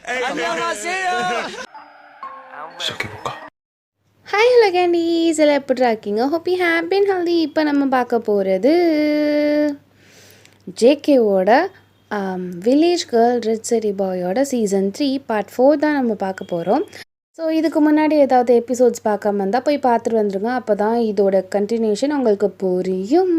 Hi hello candies எல்லாம் எப்படி இருக்கீங்க? Hope you happy and healthy. இப்போ நம்ம பார்க்க போகிறது ஜேகேவோட வில்லேஜ் கேர்ள் ரிச் சிட்டி பாயோட சீசன் 3 பார்ட் 4 தான் நம்ம பார்க்க போகிறோம். ஸோ இதுக்கு முன்னாடி ஏதாவது எபிசோட்ஸ் பார்க்காம இருந்தால் போய் பார்த்துட்டு வந்துடுங்க. அப்போ தான் இதோட கண்டினியூஷன் உங்களுக்கு புரியும்.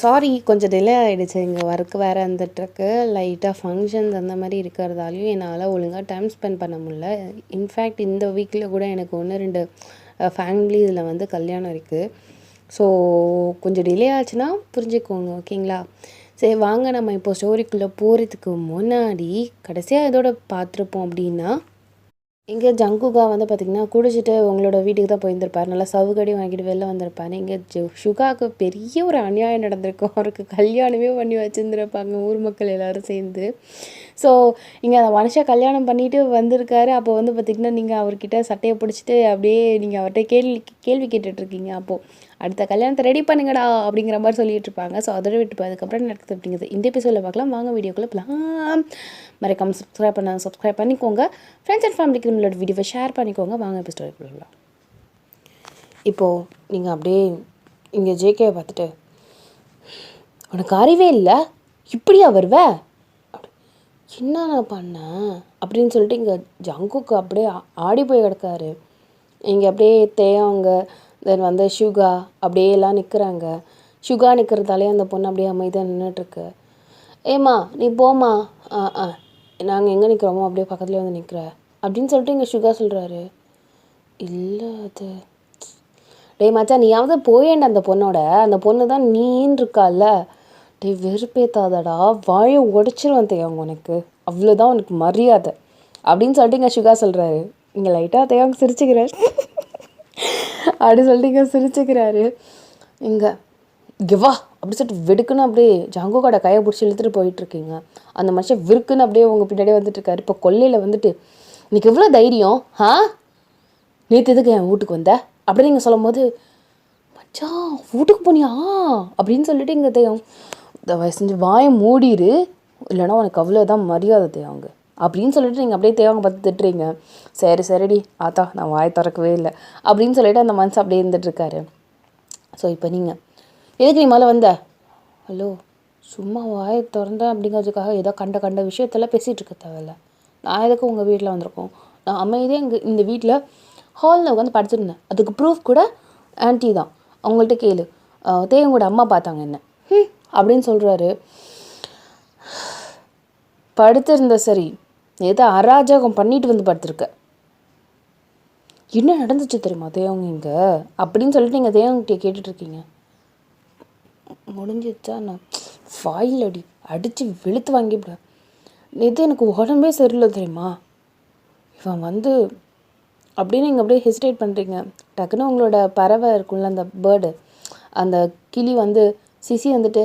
சாரி, கொஞ்சம் டிலே ஆகிடுச்சு. இங்கே ஒர்க் வேறு வந்துட்டுருக்கு. லைட்டாக ஃபங்க்ஷன்ஸ் அந்த மாதிரி இருக்கிறதாலையும் என்னால் ஒழுங்காக டைம் ஸ்பெண்ட் பண்ண முடியல. இன்ஃபேக்ட் இந்த வீக்கில் கூட எனக்கு 1-2 ஃபேமிலி இதில் வந்து கல்யாணம் இருக்குது. ஸோ கொஞ்சம் டிலே ஆச்சுன்னா புரிஞ்சுக்கோங்க, ஓகேங்களா? சரி வாங்க, நம்ம இப்போ ஸ்டோரிக்குள்ளே போகிறதுக்கு முன்னாடி கடைசியாக இதோட பார்த்துருப்போம் அப்படின்னா, இங்கே ஜங்குகா வந்து பார்த்திங்கன்னா குடிச்சிட்டு உங்களோட வீட்டுக்கு தான் போயிருந்திருப்பார். நல்லா சவுகடி வாங்கிட்டு வெளில வந்திருப்பார். இங்கே ஷுகாவுக்கு பெரிய ஒரு அநியாயம் நடந்திருக்கும். அவருக்கு கல்யாணமே பண்ணி வச்சுருந்துருப்பாங்க ஊர் மக்கள் எல்லோரும் சேர்ந்து. ஸோ இங்கே அந்த மனுஷன் கல்யாணம் பண்ணிவிட்டு வந்திருக்காரு. அப்போ வந்து பார்த்திங்கன்னா நீங்கள் அவர்கிட்ட சட்டையை பிடிச்சிட்டு அப்படியே நீங்கள் அவர்கிட்ட கேள்வி கேட்டுட்ருக்கீங்க. அப்போது அடுத்த கல்யாணத்தை ரெடி பண்ணுங்கடா அப்படிங்கிற மாதிரி சொல்லிகிட்டு இருப்பாங்க. ஸோ அதோட விட்டு அதுக்கப்புறம் நடக்குது அப்படிங்கிறது இந்த எபிசோடில் பார்க்கலாம். வாங்க வீடியோக்குள்ளே போகலாம். மறக்காம சப்ஸ்கிரைப் பண்ணிக்கோங்க. ஃப்ரெண்ட்ஸ் அண்ட் ஃபேமிலிக்கு நம்மளோட வீடியோவை ஷேர் பண்ணிக்கோங்க. வாங்க எபிசோட் போகலாம். இப்போது நீங்கள் அப்படியே இங்கே ஜேகேவை பார்த்துட்டு, உனக்கு அறிவே இல்லை, இப்படியா வருவ, என்ன நான் பண்ணேன் அப்படின்னு சொல்லிட்டு இங்கே ஜங்குக்கு அப்படியே ஆடி போய் கிடக்காரு. இங்கே அப்படியே தேவங்க தென் வந்து ஷுகா அப்படியே எல்லாம் நிற்கிறாங்க. ஷுகா நிற்கிறதாலே அந்த பொண்ணு அப்படியே அமைதியாக நின்றுட்டுருக்கு. ஏம்மா நீ போம்மா, நாங்கள் எங்கே நிற்கிறோமோ அப்படியே பக்கத்துலேயே வந்து நிற்கிற அப்படின்னு சொல்லிட்டு இங்கே ஷுகா சொல்கிறாரு. இல்லை அது டே மச்சா, நீயாவது போயேண்ட அந்த பொண்ணோட, அந்த பொண்ணு தான் நீன்னு இருக்கால. டே வெறுப்பேத்தாதடா, வாயை உடைச்சிருவேன் தேவங்க உனக்கு, அவ்வளோதான் உனக்கு மரியாதை அப்படின்னு சொல்லிட்டு இங்கே ஷுகா சொல்கிறாரு. இங்கே லைட்டாக தேவங்க சிரிச்சுக்கிறாரு அப்படின்னு சொல்லிட்டு இங்கே சிரிச்சுக்கிறாரு. இங்கே வா அப்படி சொல்லிட்டு வெடுக்குன்னு அப்படியே ஜங்குகோட கையை பிடிச்சி இழுத்துட்டு போயிட்டுருக்கீங்க. அந்த மனுஷன் விருக்குன்னு அப்படியே உங்கள் பின்னாடியே வந்துட்டுருக்காரு. இப்போ கொல்லையில் வந்துட்டு, இன்னைக்கு எவ்வளோ தைரியம், நேற்று எதுக்கு என் வீட்டுக்கு வந்த அப்படின்னு நீங்கள் சொல்லும் போது, மச்சான் வீட்டுக்கு போனியா அப்படின்னு சொல்லிட்டு இங்கே தேவம் தயவு செஞ்சு வாயை மூடிடு, இல்லைனா உனக்கு அவ்வளோதான் மரியாதை தேவங்க அப்படின்னு சொல்லிட்டு நீங்கள் அப்படியே தேவங்க பார்த்து திட்டுறீங்க. சரிடி ஆத்தா, நான் வாயை திறக்கவே இல்லை அப்படின்னு சொல்லிட்டு அந்த மனுஷன் அப்படியே இருந்துகிட்ருக்காரு. ஸோ இப்போ நீங்கள் எதுக்கு நீ மேலே வந்த? ஹலோ, சும்மா வாயை திறந்தேன் அப்படிங்கிறதுக்காக ஏதோ கண்ட விஷயத்தெல்லாம் பேசிகிட்டு இருக்க தேவையில்ல. நான் எதுக்கு உங்கள் வீட்டில் வந்திருக்கோம்? நான் அமைதியாக இந்த வீட்டில் ஹாலில் உட்காந்து படிச்சுருந்தேன். அதுக்கு ப்ரூஃப் கூட ஆன்ட்டி தான், அவங்கள்ட்ட கேளு. தேவங்கூட அம்மா பார்த்தாங்க என்ன அப்படின்னு சொல்கிறாரு. படுத்திருந்த சரி, ஏதோ அராஜகம் பண்ணிட்டு வந்து படுத்துருக்க. என்ன நடந்துச்சு தெரியுமா தேவங்க இங்கே அப்படின்னு சொல்லிட்டு நீங்கள் தேவங்கிட்ட கேட்டுட்ருக்கீங்க. முடிஞ்சிச்சா? நான் வாயில் அடித்து வெளுத்து வாங்கிவிடுவேன். நேற்று எனக்கு உடம்பே சரியில்லை தெரியுமா. இவன் வந்து அப்படின்னு நீங்கள் அப்படியே ஹெசிடேட் பண்ணுறீங்க. டக்குன்னு உங்களோட பறவை இருக்குல்ல, அந்த பேர்டு, அந்த கிளி வந்து சிசி வந்துட்டு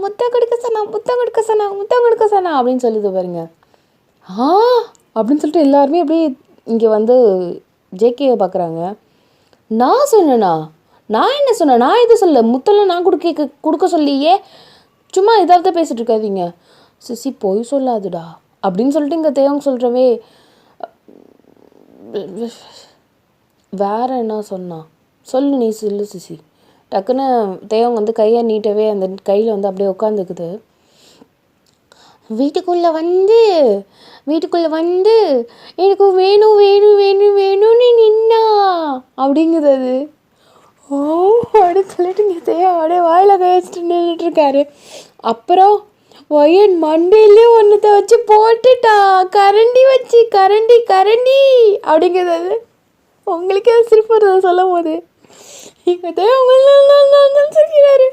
முத்தம் கொடுக்க சொன்னா அப்படின்னு சொல்லுது பாருங்க. அப்படின்னு சொல்லிட்டு எல்லாருமே அப்படியே இங்கே வந்து ஜேகேவை பார்க்குறாங்க. நான் சொன்னேனா? நான் என்ன சொன்னேன்? நான் எது சொல்ல, முத்தெல்லாம் நான் கொடுக்க சொல்லியே, சும்மா ஏதாவது பேசிகிட்டு இருக்காதீங்க. சிசி பொய் சொல்லாதுடா அப்படின்னு சொல்லிட்டு இங்கே தேவங்க சொல்கிறவே. வேற என்ன சொன்னா சொல்லு, நீ சொல்லு சிசி. டக்குன்னு தேவங்க வந்து கையை நீட்டவே அந்த கையில் வந்து அப்படியே உட்காந்துக்குது. வீட்டுக்குள்ளே வந்து எனக்கு வேணும்னு நின்னா அப்படிங்குது அது. அப்படின்னு சொல்லிட்டு இங்கே தேவன் அப்படியே வாயில் கை வச்சுட்டு நின்றுட்டுருக்காரு. அப்புறம் ஒயன் மண்டையிலே ஒன்றத்தை வச்சு போட்டுட்டா, கரண்டி அப்படிங்கிறது அது. உங்களுக்கே சிரிப்பு வருது சொல்லும் போது. இங்கே தேவன் சொல்கிறாரு,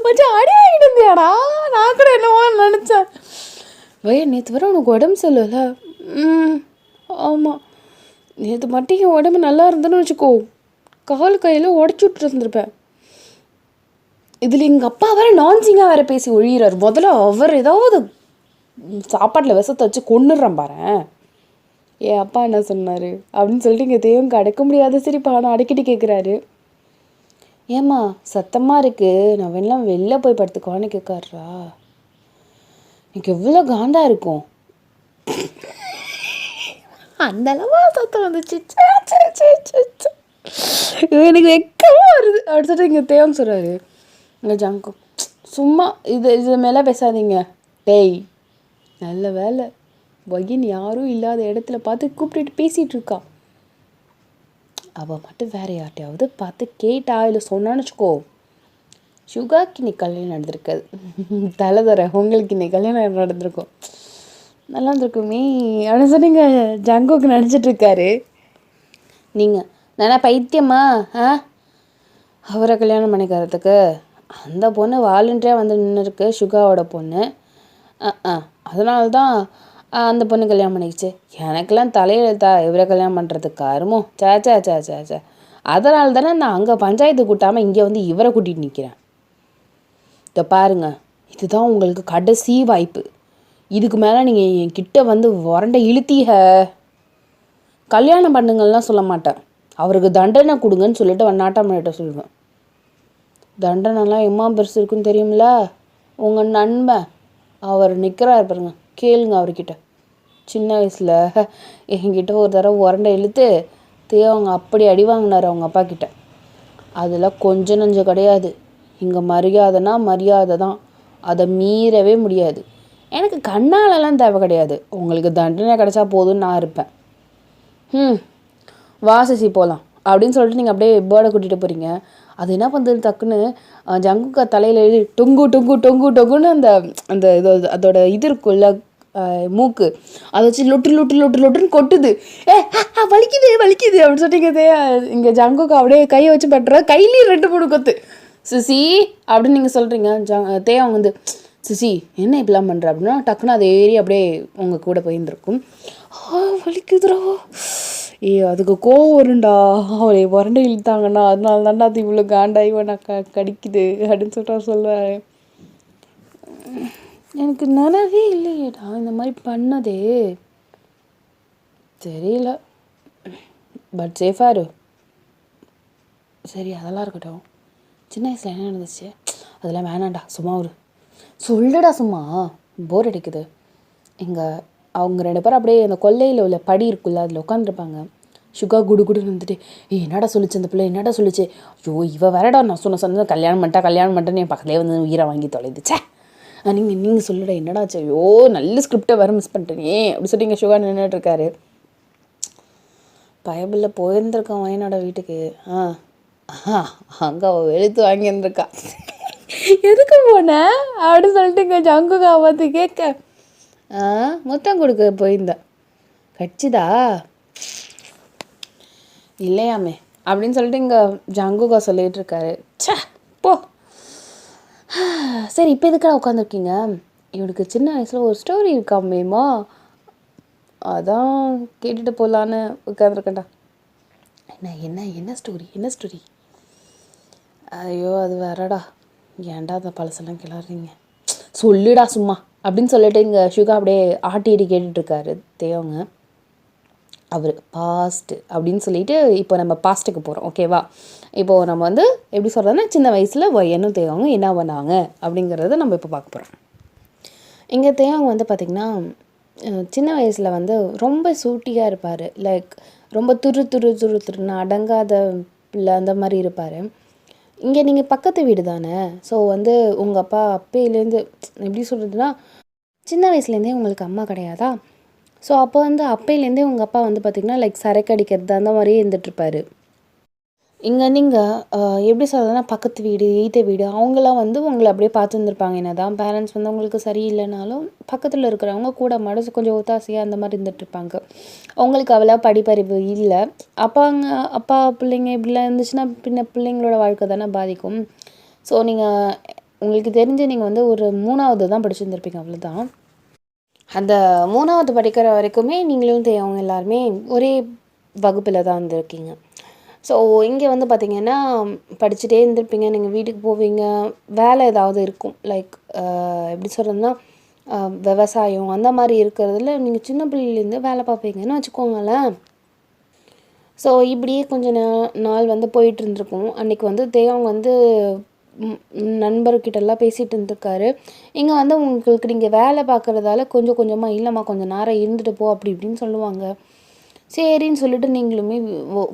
மச்சான் அடி ஆகிட்டு இருந்தியாடா, நான் கூட என்னவோ நினச்சேன். ஒயன் நேற்று வர உனக்கு உடம்பு சொல்லலை? ஆமாம், நேற்று மட்டும் என் உடம்பு நல்லா இருந்தேன்னு வச்சுக்கோ, கால் கையில் உடச்சி விட்டுருந்துருப்பேன். இதில் எங்கள் அப்பா வேறு நான்சிங்காக வேறு பேசி ஒழிகிறார். முதல்ல அவர் ஏதாவது சாப்பாட்டில் விஷத்தை வச்சு கொண்டுடுறான் பாரு. என் அப்பா என்ன சொன்னார் அப்படின்னு சொல்லிட்டு இங்கே தேவங்க அடக்க முடியாத சிரிப்பா ஆனால் அடக்கிட்டு கேட்குறாரு. ஏம்மா சத்தமாக இருக்குது, நான் வேணாம் வெளில போய் படுத்துக்கோன்னு கேட்காரா. எனக்கு எவ்வளோ காண்டா இருக்கும். அந்த அளவா சத்தம் வந்துச்சு. எனக்கு வெக்கமாக வருது அப்படி சொல்லிட்டு இங்கே தேவன் சொல்கிறாரு. இங்கே ஜங்கு சும்மா இது மேலே பேசாதீங்க. டேய் நல்ல வேலை வகின் யாரும் இல்லாத இடத்துல பார்த்து கூப்பிட்டுட்டு பேசிகிட்டு இருக்கா. அவள் மட்டும் வேறு யார்ட்டையாவது பார்த்து கேட்டா இல்லை சொன்னான்னு வச்சுக்கோ, சுகாக்கு இன்னைக்கு கல்யாணம் நடந்திருக்காது. தலை தரேன், உங்களுக்கு இன்னைக்கு கல்யாணம் நடந்திருக்கும். நல்லா இருந்திருக்குமே அப்படின்னு சொன்னீங்க. ஜங்குக்கு நினச்சிட்ருக்காரு. நீங்கள் நானா பைத்தியமா அவரை கல்யாணம் பண்ணிக்கிறதுக்கு? அந்த பொண்ணு வாலண்டியாக வந்து நின்று இருக்கு, சுகாவோட பொண்ணு. அதனால தான் அந்த பொண்ணு கல்யாணம் பண்ணிக்கிச்சு. எனக்கெல்லாம் தலையெழுத்தா இவரை கல்யாணம் பண்ணுறதுக்கு காருமோ? சே. அதனால தானே நான் அங்கே பஞ்சாயத்து கூட்டாமல் இங்கே வந்து இவரை கூட்டிகிட்டு நிற்கிறேன். இதை பாருங்க, இதுதான் உங்களுக்கு கடைசி வாய்ப்பு. இதுக்கு மேலே நீங்கள் என்கிட்ட வந்து உரண்டை இழுத்தீக கல்யாணம் பண்ணுங்கள்லாம் சொல்ல மாட்டேன். அவருக்கு தண்டனை கொடுங்கன்னு சொல்லிட்டு நாட்டாமட்ட சொல்லுவேன். தண்டனைலாம் எம்மா பெருசு இருக்குன்னு தெரியுமில்ல? உங்கள் நண்பன் அவர் நிற்கிறாரு பாருங்க, கேளுங்க அவர்கிட்ட. சின்ன வயசில் என்கிட்ட ஒரு தடவை உரண்டை இழுத்து அவங்க அப்படி அடி வாங்கினார் அவங்க அப்பா கிட்ட. அதில் கொஞ்சம் நஞ்சம் கிடையாது. இங்கே மரியாதைனா மரியாதை தான், அதை மீறவே முடியாது. எனக்கு கண்ணாலெல்லாம் தேவை கிடையாது, உங்களுக்கு தண்டனை கிடைச்சா போதும்னு நான் இருப்பேன். வாசிசி போகலாம் அப்படின்னு சொல்லிட்டு நீங்கள் அப்படியே பேர்டை கூட்டிகிட்டு போகிறீங்க. அது என்ன பண்ணுறது, டக்குன்னு ஜங்குக்கா தலையில் எழுதி டொங்கு டொங்கு டொங்கு டொங்குன்னு அந்த அந்த இது அதோட இது இருக்குல்ல மூக்கு, அதை வச்சு லொட்டுன்னு கொட்டுது. வலிக்குது அப்படின்னு சொல்லிட்டு இங்கே ஜங்குக்கா அப்படியே கையை வச்சு பட்டுற, கையிலேயும் 2-3 கொத்து. சிசி அப்படின்னு நீங்கள் சொல்கிறீங்க. தேவன் வந்து சிசி என்ன இப்படிலாம் பண்ணுற அப்படின்னா டக்குன்னு அதை ஏறி அப்படியே உங்கள் கூட போயிருந்துருக்கும். வலிக்குதுரா, அதுக்கு கோவம் வருண்டா, அவளை உரண்டை இழுத்தாங்கண்ணா, அதனால தாண்டா அது இவ்வளோ காண்டாகி நான் கடிக்குது அப்படின்னு சொல்லிட்டு சொல்லுவார். எனக்கு நினைவே இல்லையேடா இந்த மாதிரி பண்ணதே, தெரியல. பட் சேஃபாரு. சரி அதெல்லாம் இருக்கட்டும், சின்ன வயசில் என்ன நடந்துச்சு அதெல்லாம் வேணாண்டா, சும்மா ஒரு சொல்லுடா, சும்மா போர் அடிக்குது. அவங்க 2 பேரும் அப்படியே அந்த கொல்லையில் உள்ள படி இருக்குல்ல, அதில் உட்காந்துருப்பாங்க. சுகா குடுன்னு வந்துட்டு என்னடா சொல்லிச்சு அந்த பிள்ளை, என்னடா சொல்லிச்சு, ஐயோ இவ வேறடா நான் சொன்ன கல்யாணம் பண்ணிட்டேன்னு என் பக்கத்துலேயே வந்து உயிரை வாங்கி தொலைதுச்சே. நீங்கள் சொல்லுடா என்னடாச்சு, ஐயோ நல்ல ஸ்கிரிப்டை வேறு மிஸ் பண்ணிட்டேனே அப்படி சொல்லி இங்கே சுகா நின்றுட்டுருக்காரு. பயபில்ல போயிருந்துருக்கான் வயனோட வீட்டுக்கு. அங்கே அவள் வெளுத்து வாங்கியிருந்துருக்கா. எதுக்கு போன அப்படின்னு சொல்லிட்டு இங்கே ஜங்குக்கா பார்த்து கேட்க, முத்தம் கொடுக்க போயிருந்தேன். கட்சிதா இல்லையாமே அப்படின்னு சொல்லிட்டு இங்கே ஜங்குக்கா சொல்லிகிட்டு இருக்காரு. சே போ. சரி இப்போ எதுக்காக உட்காந்துருக்கீங்க? இவனுக்கு சின்ன வயசில் ஒரு ஸ்டோரி இருக்காமேமா, அதான் கேட்டுட்டு போகலான்னு உட்காந்துருக்கேன்டா. என்ன ஸ்டோரி? ஐயோ அது வேறடா, ஏன்டா அந்த பழசெல்லாம் கிளறீங்க, சொல்லுடா சும்மா அப்படின்னு சொல்லிட்டு இங்கே சுகா அப்படியே ஆட்டிடி கேட்டுட்ருக்காரு தேவங்க. அவர் பாஸ்ட்டு அப்படின்னு சொல்லிட்டு இப்போ நம்ம பாஸ்ட்டுக்கு போகிறோம், ஓகேவா? இப்போது நம்ம வந்து எப்படி சொல்கிறதுனா சின்ன வயசில் என்ன தேவங்க என்ன பண்ணாங்க அப்படிங்கிறத நம்ம இப்போ பார்க்க போகிறோம். இங்கே தேவங்க வந்து பார்த்திங்கன்னா சின்ன வயசில் வந்து ரொம்ப சூட்டியாக இருப்பார். லைக் ரொம்ப துருன்னு அடங்காத பிள்ளை அந்த மாதிரி இருப்பார். இங்கே நீங்கள் பக்கத்து வீடு தானே, ஸோ வந்து உங்கள் அப்பா அப்பையிலேருந்து எப்படி சொல்கிறதுனா சின்ன வயசுலேருந்தே உங்களுக்கு அம்மா கிடையாதா? ஸோ அப்போ வந்து அப்பையிலேருந்தே உங்கள் அப்பா வந்து பார்த்திங்கன்னா லைக் சரக்கு அடிக்கிறது அந்த மாதிரியே இருந்துகிட்ருப்பாரு. இங்கே நீங்கள் எப்படி சொல்கிறதுனா பக்கத்து வீடு ஈத்த வீடு அவங்களாம் வந்து உங்களை அப்படியே பார்த்துருந்துருப்பாங்க. என்ன தான் பேரண்ட்ஸ் வந்து உங்களுக்கு சரியில்லைனாலும் பக்கத்தில் இருக்கிறவங்க கூட மனசு கொஞ்சம் ஒத்தாசையாக அந்த மாதிரி இருந்துகிட்ருப்பாங்க. அவங்களுக்கு அவ்வளோ படிப்பறிவு இல்லை. அப்பா பிள்ளைங்க இப்படிலாம் இருந்துச்சுன்னா பிள்ளைங்களோட வாழ்க்கை தானே பாதிக்கும். ஸோ நீங்கள் உங்களுக்கு தெரிஞ்சு நீங்கள் வந்து ஒரு 3வது தான் படிச்சுருந்துருப்பீங்க, அவ்வளோதான். அந்த 3வது படிக்கிற வரைக்குமே நீங்களும் அவங்க எல்லாருமே ஒரே வகுப்பில் தான் இருந்திருக்கீங்க. ஸோ இங்கே வந்து பார்த்திங்கன்னா படிச்சுட்டே இருந்திருப்பீங்க. நீங்கள் வீட்டுக்கு போவீங்க, வேலை ஏதாவது இருக்கும். லைக் எப்படி சொல்கிறதுனா விவசாயம் அந்த மாதிரி இருக்கிறதுல நீங்கள் சின்ன பிள்ளைலேருந்து வேலை பார்ப்பீங்கன்னு வச்சுக்கோங்களேன். ஸோ இப்படியே கொஞ்சம் நாள் வந்து போயிட்டு இருந்திருக்கும். அன்றைக்கி வந்து தேவங்க வந்து நண்பர்கிட்டலாம் பேசிகிட்டு இருந்திருக்காரு. இங்கே வந்து உங்களுக்கு நீங்கள் வேலை பார்க்குறதால கொஞ்சம் கொஞ்சமாக இல்லைம்மா கொஞ்சம் நேரம் இருந்துட்டு போ அப்படி இப்படின்னு சொல்லுவாங்க. சரின்னு சொல்லிட்டு நீங்களுமே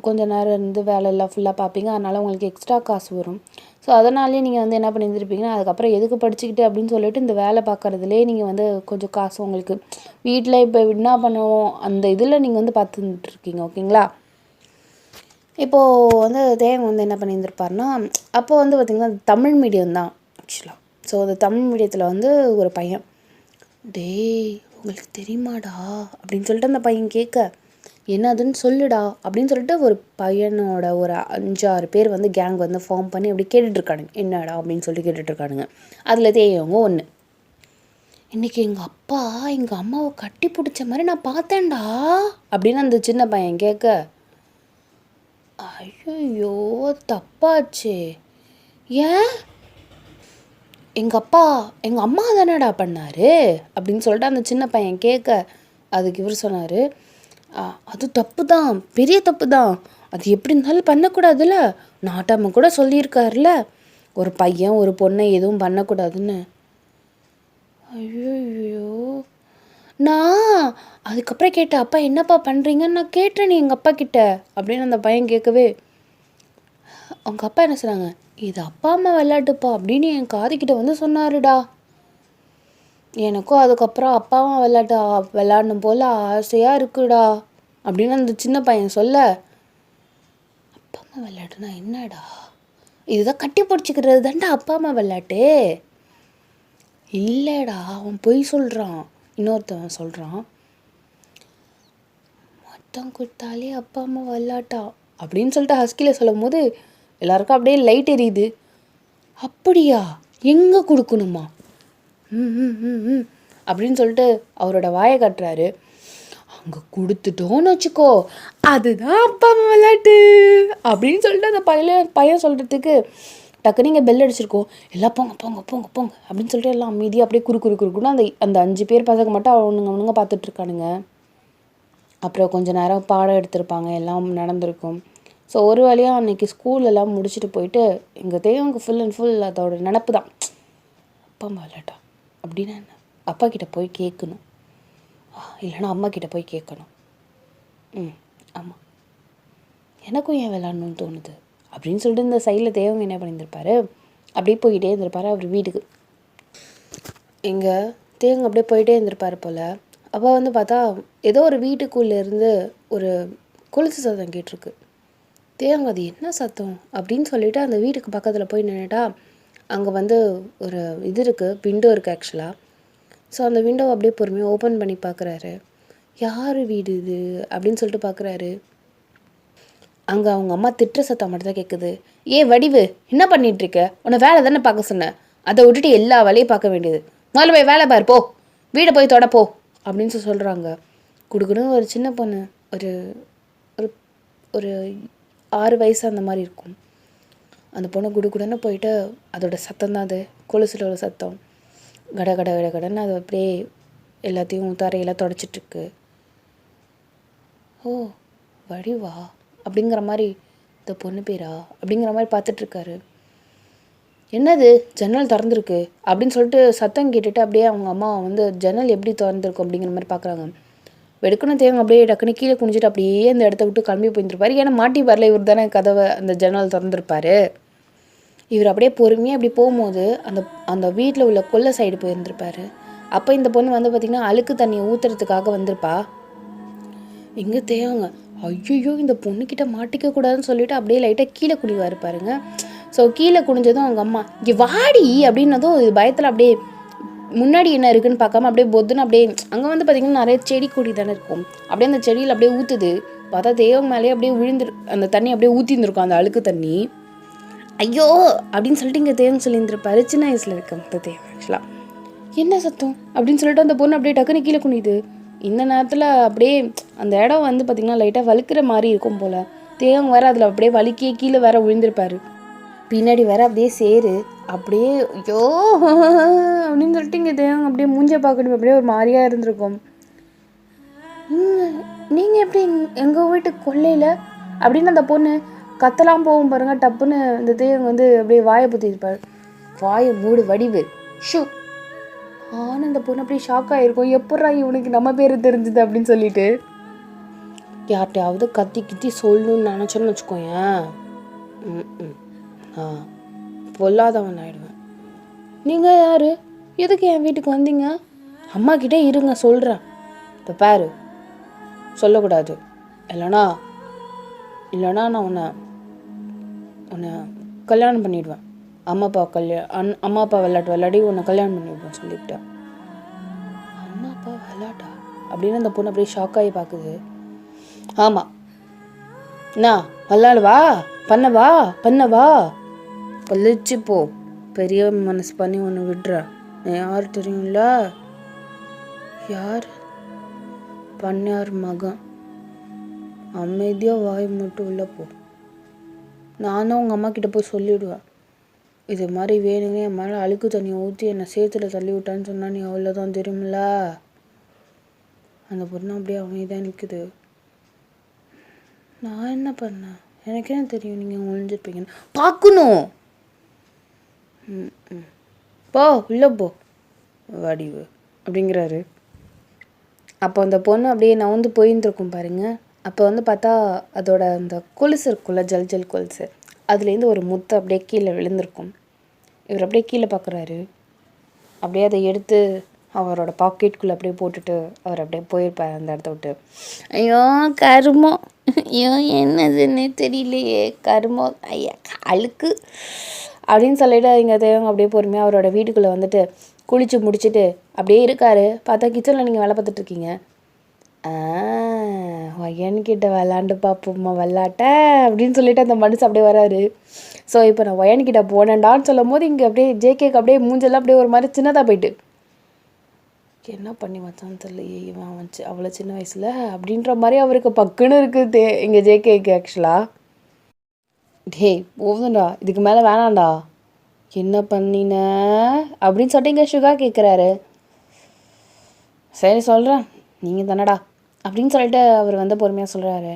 கொஞ்சம் நேரம் இருந்து வேலையெல்லாம் ஃபுல்லாக பார்ப்பீங்க. அதனால் உங்களுக்கு எக்ஸ்ட்ரா காசு வரும். ஸோ அதனாலேயே நீங்கள் வந்து என்ன பண்ணியிருந்துருப்பீங்கன்னா அதுக்கப்புறம் எதுக்கு படிச்சுக்கிட்டு அப்படின்னு சொல்லிட்டு இந்த வேலை பார்க்குறதுலேயே நீங்கள் வந்து கொஞ்சம் காசு உங்களுக்கு வீட்டில் இப்போ என்ன பண்ணுவோம் அந்த இதில் நீங்கள் வந்து பார்த்துட்டுருக்கீங்க. ஓகேங்களா? இப்போது வந்து தேவன் வந்து என்ன பண்ணியிருந்திருப்பாருன்னா அப்போ வந்து பார்த்திங்கன்னா தமிழ் மீடியம் தான் ஆக்சுவலாக. ஸோ அந்த தமிழ் மீடியத்தில் வந்து ஒரு பையன் டேய் உங்களுக்கு தெரியுமாடா அப்படின்னு சொல்லிட்டு அந்த பையன் கேட்க என்னதுன்னு சொல்லுடா அப்படின்னு சொல்லிட்டு ஒரு பையனோட ஒரு 5-6 பேர் வந்து கேங் வந்து ஃபார்ம் பண்ணி அப்படி கேட்டுட்ருக்கானுங்க என்னடா அப்படின்னு சொல்லிட்டு கேட்டுட்ருக்கானுங்க. அதில் தேவங்க ஒன்று இன்றைக்கி எங்கள் அப்பா எங்கள் அம்மாவை கட்டி பிடிச்ச மாதிரி நான் பார்த்தேன்டா அப்படின்னு அந்த சின்ன பையன் கேட்க ஐயோ தப்பாச்சே ஏன் எங்கள் அம்மா தானேடா பண்ணார் அப்படின்னு சொல்லிட்டு அந்த சின்ன பையன் கேட்க அதுக்கு இவர் சொன்னார் அது தப்பு தான் பெரிய தப்பு தான் அது எப்படி இருந்தாலும் பண்ணக்கூடாதுல்ல நாட்டாம கூட சொல்லியிருக்காருல ஒரு பையன் ஒரு பொண்ணை எதுவும் பண்ணக்கூடாதுன்னு. ஐயோ நான் அதுக்கப்புறம் கேட்டேன் அப்பா என்னப்பா பண்ணுறீங்கன்னு நான் கேட்டேன் நீ எங்கள் அப்பா கிட்ட அப்படின்னு அந்த பையன் கேட்கவே அவங்க அப்பா என்ன சொன்னாங்க இது அப்பா அம்மா விளையாட்டுப்பா அப்படின்னு என் காதுகிட்ட வந்து சொன்னாருடா. எனக்கும் அதுக்கப்புறம் அப்பா அம்மா விளையாடணும் போல் ஆசையாக இருக்குடா அப்படின்னு அந்த சின்ன பையன் சொல்ல அப்பா அம்மா விளையாட்டுனா என்னடா இதுதான் கட்டி பிடிச்சிக்கிறது தான்டா அப்பா அம்மா விளையாட்டு இல்லைடா அவன் பொய் சொல்கிறான் இன்னொருத்தவன் சொல்கிறான் மொத்தம் கொடுத்தாலே அப்பா அம்மா விளையாட்டா அப்படின்னு சொல்லிட்டு ஹஸ்கியில் சொல்லும் போது எல்லாருக்கும் அப்படியே லைட் எரியுது. அப்படியா எங்கே கொடுக்கணுமா அப்படின்னு சொல்லிட்டு அவரோட வாயை கட்டுறாரு. அங்கே கொடுத்துட்டோன்னு வச்சுக்கோ அதுதான் அப்பா அம்மா விளையாட்டு அப்படின்னு சொல்லிட்டு அந்த பையன் சொல்கிறதுக்கு டக்குன்னு இங்கே பெல் அடிச்சிருக்கோம் எல்லாம் போங்க போங்க போங்க போங்க அப்படின்னு சொல்லிட்டு எல்லாம் அமைதியாக அப்படியே குறுக்குன்னு அந்த 5 பேர் பசங்க மட்டும் அவனுங்க பார்த்துட்ருக்கானுங்க. அப்புறம் கொஞ்சம் நேரம் பாடம் எடுத்திருப்பாங்க எல்லாம் நடந்திருக்கும். ஸோ ஒரு வழியாக அன்றைக்கி ஸ்கூலெல்லாம் முடிச்சுட்டு போயிட்டு எங்கள் தேவங்க ஃபுல் அண்ட் ஃபுல் அதோட நினப்பு தான் அப்பா அம்மா விளையாட்டா அப்படின்னா என்ன அப்பா கிட்டே போய் கேட்கணும் இல்லைன்னா அம்மா கிட்டே போய் கேட்கணும். ஆமாம் எனக்கும் ஏன் விளாட்ணுன்னு தோணுது அப்படின்னு சொல்லிட்டு இந்த சைடில் தேவங்க என்ன பண்ணியிருந்திருப்பாரு அப்படியே போய்கிட்டே இருந்திருப்பாரு அவர் வீட்டுக்கு. தேவங்க அப்படியே போயிட்டே இருந்திருப்பாரு போல். அப்போ வந்து பார்த்தா ஏதோ ஒரு வீட்டுக்குள்ளேருந்து ஒரு கொலுசு சத்தம் கேட்டிருக்கு. தேவங்க அது என்ன சத்தம் அப்படின்னு சொல்லிட்டு அந்த வீட்டுக்கு பக்கத்தில் போய் நின்றுட்டா அங்கே வந்து ஒரு இது இருக்குது விண்டோ இருக்குது ஆக்சுவலாக. ஸோ அந்த விண்டோவை அப்படியே பொறுமையாக ஓப்பன் பண்ணி பார்க்குறாரு. யார் வீடு இது அப்படின்னு சொல்லிட்டு பார்க்குறாரு. அங்கே அவங்க அம்மா திட்டுற சத்தம் மட்டும் தான் கேட்குது. வடிவு என்ன பண்ணிகிட்ருக்க உன்னை வேலை தானே பார்க்க சொன்னேன் அதை விட்டுட்டு எல்லா வேலையும் பார்க்க வேண்டியது முதல்ல போய் வேலை பாரு போ வீடை போய் தொடப்போ அப்படின்னு சொல்கிறாங்க. கொடுக்கணும் ஒரு சின்ன பொண்ணு ஒரு ஒரு ஒரு 6 வயசு அந்த மாதிரி இருக்கும். அந்த பொண்ணு குடுன்னு போயிட்டு அதோட சத்தம் தான் அது கொலுசுலோட சத்தம் கட கட கட கடன்னு அது அப்படியே எல்லாத்தையும் தரையெல்லாம் தொடச்சிட்ருக்கு. ஓ வடிவா அப்படிங்கிற மாதிரி இந்த பொண்ணு பேரா அப்படிங்கிற மாதிரி பார்த்துட்ருக்காரு. என்னது ஜன்னல் திறந்துருக்கு அப்படின்னு சொல்லிட்டு சத்தம் கேட்டுட்டு அப்படியே அவங்க அம்மா வந்து ஜன்னல் எப்படி திறந்துருக்கும் அப்படிங்கிற மாதிரி பார்க்குறாங்க. வெடுக்கணும் தேவங்க அப்படியே டக்குன்னு கீழே குனிஞ்சிட்டு அப்படியே அந்த இடத்த விட்டு கிளம்பி போயிருப்பாரு. ஏன்னா மாட்டி வரல இவர் தானே கதவை அந்த ஜன்னல் திறந்துருப்பாரு. இவர் அப்படியே பொறுமையாக அப்படி போகும்போது அந்த அந்த வீட்டில் உள்ள கொல்லை சைடு போயிருந்திருப்பாரு. அப்போ இந்த பொண்ணு வந்து பார்த்திங்கன்னா அழுக்கு தண்ணியை ஊற்றுறதுக்காக வந்திருப்பா. எங்கே தேவங்க ஐயோ இந்த பொண்ணுக்கிட்ட மாட்டிக்க கூடாதுன்னு சொல்லிட்டு அப்படியே லைட்டாக கீழே குனிவாரு பாருங்க. ஸோ கீழே குனிஞ்சதும் அவங்க அம்மா இங்கே வாடி அப்படின்னதும் பயத்தில் அப்படியே முன்னாடி என்ன இருக்குன்னு பார்க்காம அப்படியே பொத்துன்னு அப்படியே அங்கே வந்து பார்த்திங்கன்னா நிறைய செடி கொடி தானே இருக்கும். அப்படியே அந்த செடியில் அப்படியே ஊற்றுது. பார்த்தா தேவங்க மேலேயே அப்படியே அந்த தண்ணி அப்படியே ஊற்றிருந்துருக்கும் அந்த அழுக்கு தண்ணி. ஐயோ அப்படின்னு சொல்லிட்டு இங்கே தேவங்க சொல்லியிருந்திருப்பாரு. சின்ன வயசில் இருக்க மொத்த தேவன் ஆக்சுவலாக என்ன சத்தம் அப்படின்னு சொல்லிட்டு அந்த பொண்ணு அப்படியே டக்குன்னு கீழே குனியுது. இந்த நேரத்தில் அப்படியே அந்த இடம் வந்து பார்த்திங்கன்னா லைட்டாக வழுக்கிற மாதிரி இருக்கும் போல். தேவங்க வேறு அதில் அப்படியே வலிக்கே கீழே வேற விழுந்திருப்பாரு. பின்னாடி வேற அப்படியே சேரு அப்படியே ஐயோ அப்படின்னு சொல்லிட்டு இங்கே தேவங்க அப்படியே மூஞ்ச பார்க்கணும் அப்படியே ஒரு மாதிரியாக இருந்திருக்கும். நீங்கள் எப்படி எங்கள் வீட்டுக்கு கொல்லையில் அப்படின்னு அந்த பொண்ணு கத்தலாம் போகும் பாருங்கள். டப்புன்னு இந்த தேவங்க வந்து அப்படியே வாயை புத்திருப்பார். வாயை மூடு வடிவு ஷூ. ஆனால் அந்த பொண்ணு அப்படியே ஷாக் ஆகிருக்கும், எப்பட்றா இவனுக்கு நம்ம பேர் தெரிஞ்சுது அப்படின்னு சொல்லிட்டு. யார்கிட்டையாவது கத்தி கித்தி சொல்லணும்னு நினச்சோன்னு வச்சுக்கோயேன், பொல்லாதவன் ஆயிடுவேன். நீங்கள் யார், எதுக்கு என் வீட்டுக்கு வந்தீங்க? அம்மா கிட்டே இருங்க சொல்கிறேன். இப்போ பாரு, சொல்லக்கூடாது, இல்லைனா நான் உன்னை கல்யாணம் பண்ணிவிடுவேன். அம்மா அப்பா விளையாடி உன்னை கல்யாணம் பண்ணிவிடுவேன் சொல்லிவிட்டேன். அம்மா அப்பா விளையாட்டா அப்படின்னு அந்த பொண்ணு அப்படியே ஷாக் ஆகி பார்க்குது. ஆமாம், என்ன விளையாடுவா, பண்ணவா பழிச்சு போ, பெரிய மனசு பண்ணி ஒன்று விடுற. யார் தெரியும்ல? யார்? பண்ணார் மகன். அமைதியாக வாய் மட்டும் உள்ள போ. நானும் உங்கள் அம்மா கிட்ட போய் சொல்லிவிடுவேன், இது மாதிரி வேணுங்க என் மேலே அழுக்கு தண்ணியை ஊற்றி என்னை சேத்துல தள்ளி விட்டான்னு சொன்னால் நீ அவ்வளோதான் தெரியுமில்ல. அந்த பொண்ணு அப்படியே அமைதியாக நிற்குது. நான் என்ன பண்ணேன், எனக்கு என்ன தெரியும் நீங்கள் ஒழிஞ்சிருப்பீங்கன்னு பார்க்கணும். போ உள்ள போ வடிவு அப்படிங்கிறாரு. அப்போ அந்த பொண்ணு அப்படியே நவுந்து போயிருந்துருக்கும் பாருங்க. அப்போ பார்த்தா அதோட அந்த கொலுசு இருக்குல்ல, ஜல் கொலுசு, அதுலேருந்து ஒரு முத்து அப்படியே கீழே விழுந்திருக்கும். இவர் அப்படியே கீழே பார்க்குறாரு. அப்படியே அதை எடுத்து அவரோட பாக்கெட்டுக்குள்ளே அப்படியே போட்டுட்டு அவர் அப்படியே போயிருப்பார் அந்த இடத்த விட்டு. ஐயோ கருமம், ஐயோ என்னதுன்னு தெரியலையே, கருமம், ஐயா அழுக்கு அப்படின்னு சொல்லிட்டு இங்கே தேவங்க அப்படியே பொறுமையாக அவரோட வீட்டுக்குள்ளே வந்துட்டு குளித்து முடிச்சுட்டு அப்படியே இருக்கார். பார்த்தா கிச்சனில் நீங்கள் வேலை பார்த்துட்ருக்கீங்க. ஒயன்கிட்ட விளாண்டு பார்ப்போம்மா விளாட்ட அப்படின்னு சொல்லிட்டு அந்த மனுஷன் அப்படியே வராரு. ஸோ இப்போ நான் ஒயன்கிட்ட போனேன்டான்னு சொல்லும் போது இங்கே அப்படியே ஜேகேக்கு அப்படியே மூஞ்செல்லாம் அப்படியே ஒரு மாதிரி சின்னதாக போயிட்டு, என்ன பண்ணி வச்சான்னு தெரியலையே இவன் வந்துச்சு அவ்வளோ சின்ன வயசில் அப்படின்ற மாதிரி அவருக்கு பக்குன்னு இருக்குது இங்கே ஜேகேக்கு. ஆக்சுவலாக டேய் போதும்டா, இதுக்கு மேலே வேணாண்டா, என்ன பண்ணின அப்படின்னு சொல்லிட்டு இங்கே சுகா கேட்குறாரு. சரி சொல்கிறேன், நீங்கள் தானடா அப்படின்னு சொல்லிட்டு அவர் பொறுமையாக சொல்கிறாரு.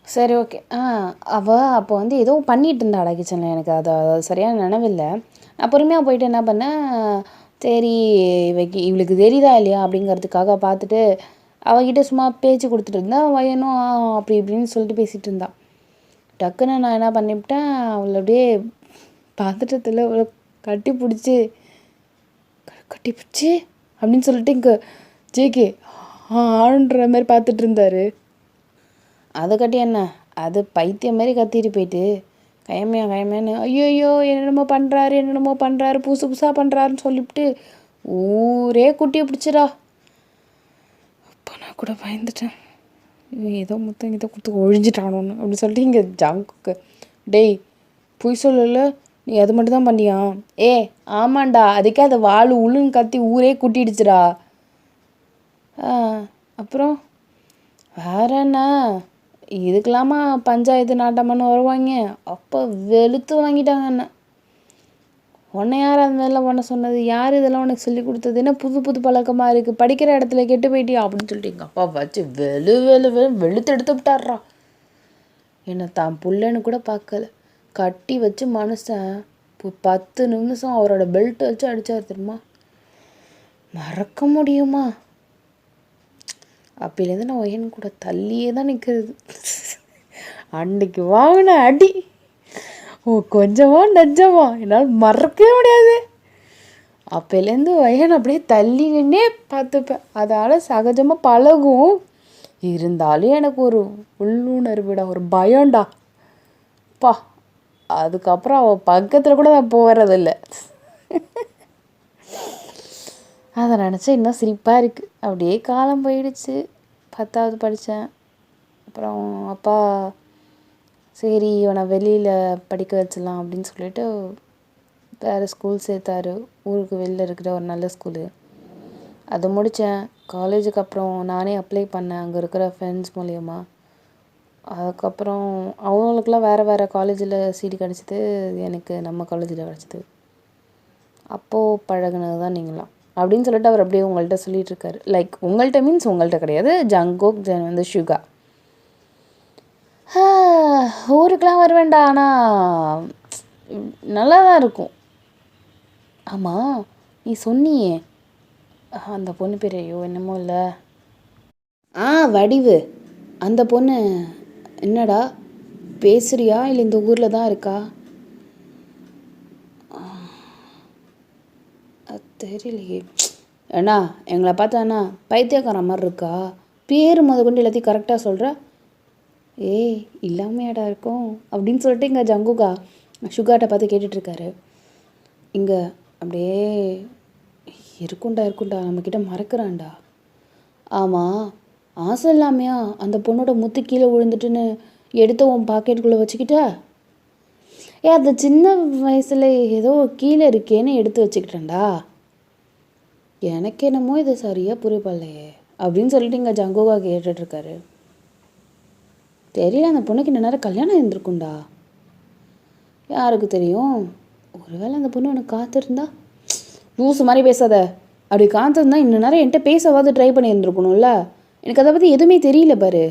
சரி ஓகே. அவள் அப்போ ஏதோ பண்ணிகிட்டு இருந்தாடா கிச்சனில், எனக்கு அது சரியான நினைவில்லை. நான் பொறுமையாக போயிட்டு என்ன பண்ணேன், சரி இவளுக்கு தெரியுதா இல்லையா அப்படிங்கிறதுக்காக பார்த்துட்டு அவகிட்ட சும்மா பேச்சு கொடுத்துட்டு இருந்தேன். வயனும் அப்படி இப்படின்னு சொல்லிட்டு பேசிகிட்டு இருந்தான். டக்குன்னு நான் என்ன பண்ணிவிட்டேன், அவளை அப்படியே பாத்திரத்தில் அவளை கட்டி பிடிச்சி அப்படின்னு சொல்லிட்டு இங்கே ஜேகே ஆணுன்ற மாதிரி பார்த்துட்டு இருந்தார். அதை கட்டி என்ன, அது பைத்தியம் மாதிரி கத்திட்டு போயிட்டு கயமையான்னு ஐயோ என்னென்னமோ பண்ணுறாரு புதுசாக பண்ணுறாருன்னு சொல்லிவிட்டு ஊரே குட்டியை பிடிச்சிடா. அப்போ நான் கூட பயந்துட்டேன், ஏதோ மொத்தம் இதை கொடுத்து ஒழிஞ்சிட்டானோன்னு அப்படின்னு சொல்லிட்டு இங்கே ஜங்குக்கு, டேய் பொய் சொல்லல, நீ அது மட்டும் தான் பண்ணியா? ஆமாண்டா, அதுக்கே அதை வாழு உள்ளுன்னு கத்தி ஊரே குட்டிடுச்சுடா. அப்புறம் வேற என்ன, இதுக்கெல்லாமா பஞ்சாயத்து நாட்டம்னு வருவாங்க. அப்போ வெளுத்து வாங்கிட்டாங்க என்ன. உன்னை யார் அந்த மாதிரிலாம் பண்ண சொன்னது, யார் இதெல்லாம் உனக்கு சொல்லி கொடுத்தது, என்ன புது பழக்கமாக இருக்குது, படிக்கிற இடத்துல கெட்டு போயிட்டியா அப்படின்னு சொல்லிட்டு எங்கள் அப்பா வச்சு வெளுத்து எடுத்து விட்டார்றா. என்னை தான் புள்ளன்னு கூட பார்க்கல, கட்டி வச்சு மனுஷன் 10 நிமிஷம் அவரோட பெல்ட்டை வச்சு அடித்தார் தெரியுமா. மறக்க முடியுமா? அப்போலேருந்து நான் ஒயன் கூட தள்ளியே தான் நிற்கிறது. அன்னைக்கு வாங்கின அடி கொஞ்சமா நெஞ்சமா என்னால் மறக்கவே முடியாது. அப்போலேருந்து ஒயன் அப்படியே தள்ளி நின்னே பார்த்துப்பேன். அதால் சகஜமாக பழகும். இருந்தாலும் எனக்கு ஒரு உள்ளுணர்வுடா, ஒரு பயம்டா பா. அதுக்கப்புறம் அவள் பக்கத்தில் கூட நான் போகிறதில்ல. அதை நினச்சா இன்னும் சிரிப்பாக இருக்குது. அப்படியே காலம் போயிடுச்சு. 10வது படித்தேன். அப்புறம் அப்பா சரி இவனை வெளியில் படிக்க வச்சிடலாம் அப்படின்னு சொல்லிட்டு வேறு ஸ்கூல் சேர்த்தாரு, ஊருக்கு வெளியில் இருக்கிற ஒரு நல்ல ஸ்கூலு. அது முடித்தேன். காலேஜுக்கு அப்புறம் நானே அப்ளை பண்ணேன் அங்கே இருக்கிற ஃப்ரெண்ட்ஸ் மூலயமா. அதுக்கப்புறம் அவங்களுக்குலாம் வேறு காலேஜில் சீட்டு கிடச்சிது, எனக்கு நம்ம காலேஜில் கிடச்சிது. அப்போது பழகினது தான் நீங்களாம் அப்படின்னு சொல்லிட்டு அவர் அப்படியே உங்கள்கிட்ட சொல்லிகிட்ருக்காரு. லைக் உங்கள்கிட்ட மீன்ஸ் உங்கள்கிட்ட கிடையாது, ஜங்கோக் சுகா. ஊருக்கெலாம் வருவேண்டா, ஆனால் நல்லா தான் இருக்கும். ஆமாம், நீ சொன்னியே அந்த பொண்ணு பேர் ஐயோ என்னமோ இல்லை. வடிவு. அந்த பொண்ணு என்னடா பேசுறியா இல்லை இந்த ஊரில் தான் இருக்கா? தெரியலையே. அண்ணா எங்களை பார்த்தாண்ணா பைத்தியக்கார மாதிரி இருக்கா? பேர் கொண்டு எல்லாத்தையும் கரெக்டாக சொல்கிறா. ஏய் இல்லாமையாடா இருக்கும் அப்படின்னு சொல்லிட்டு இங்கே ஜங்குகா சுகாட்டை பார்த்து கேட்டுட்ருக்காரு. இங்கே அப்படியே இருக்குண்டா நம்மக்கிட்ட மறக்கிறான்டா. ஆமாம், ஆசை இல்லாமையா அந்த பொண்ணோட முத்து கீழே விழுந்துட்டுன்னு எடுத்து உன் பாக்கெட்டுக்குள்ளே வச்சுக்கிட்ட? அந்த சின்ன வயசில் ஏதோ கீழே இருக்கேன்னு எடுத்து வச்சுக்கிட்டேன்டா. எனக்கு என்னமோ இது சரியாக புரியப்படலையே அப்படின்னு சொல்லிட்டு இங்கே ஜங்குகா கேட்டுட்ருக்காரு. தெரியல, அந்த பொண்ணுக்கு இந்த நேரம் கல்யாணம் இருந்திருக்குண்டா. யாருக்கு தெரியும்? ஒருவேளை அந்த பொண்ணு உனக்கு காத்திருந்தா? லூஸு மாதிரி பேசாத. அப்படி காத்திருந்தா இன்னும் நேரம் என்கிட்ட பேசவாது ட்ரை பண்ணியிருந்துருக்கணும்ல. எனக்கு அதை பற்றி எதுவுமே தெரியல பாரு.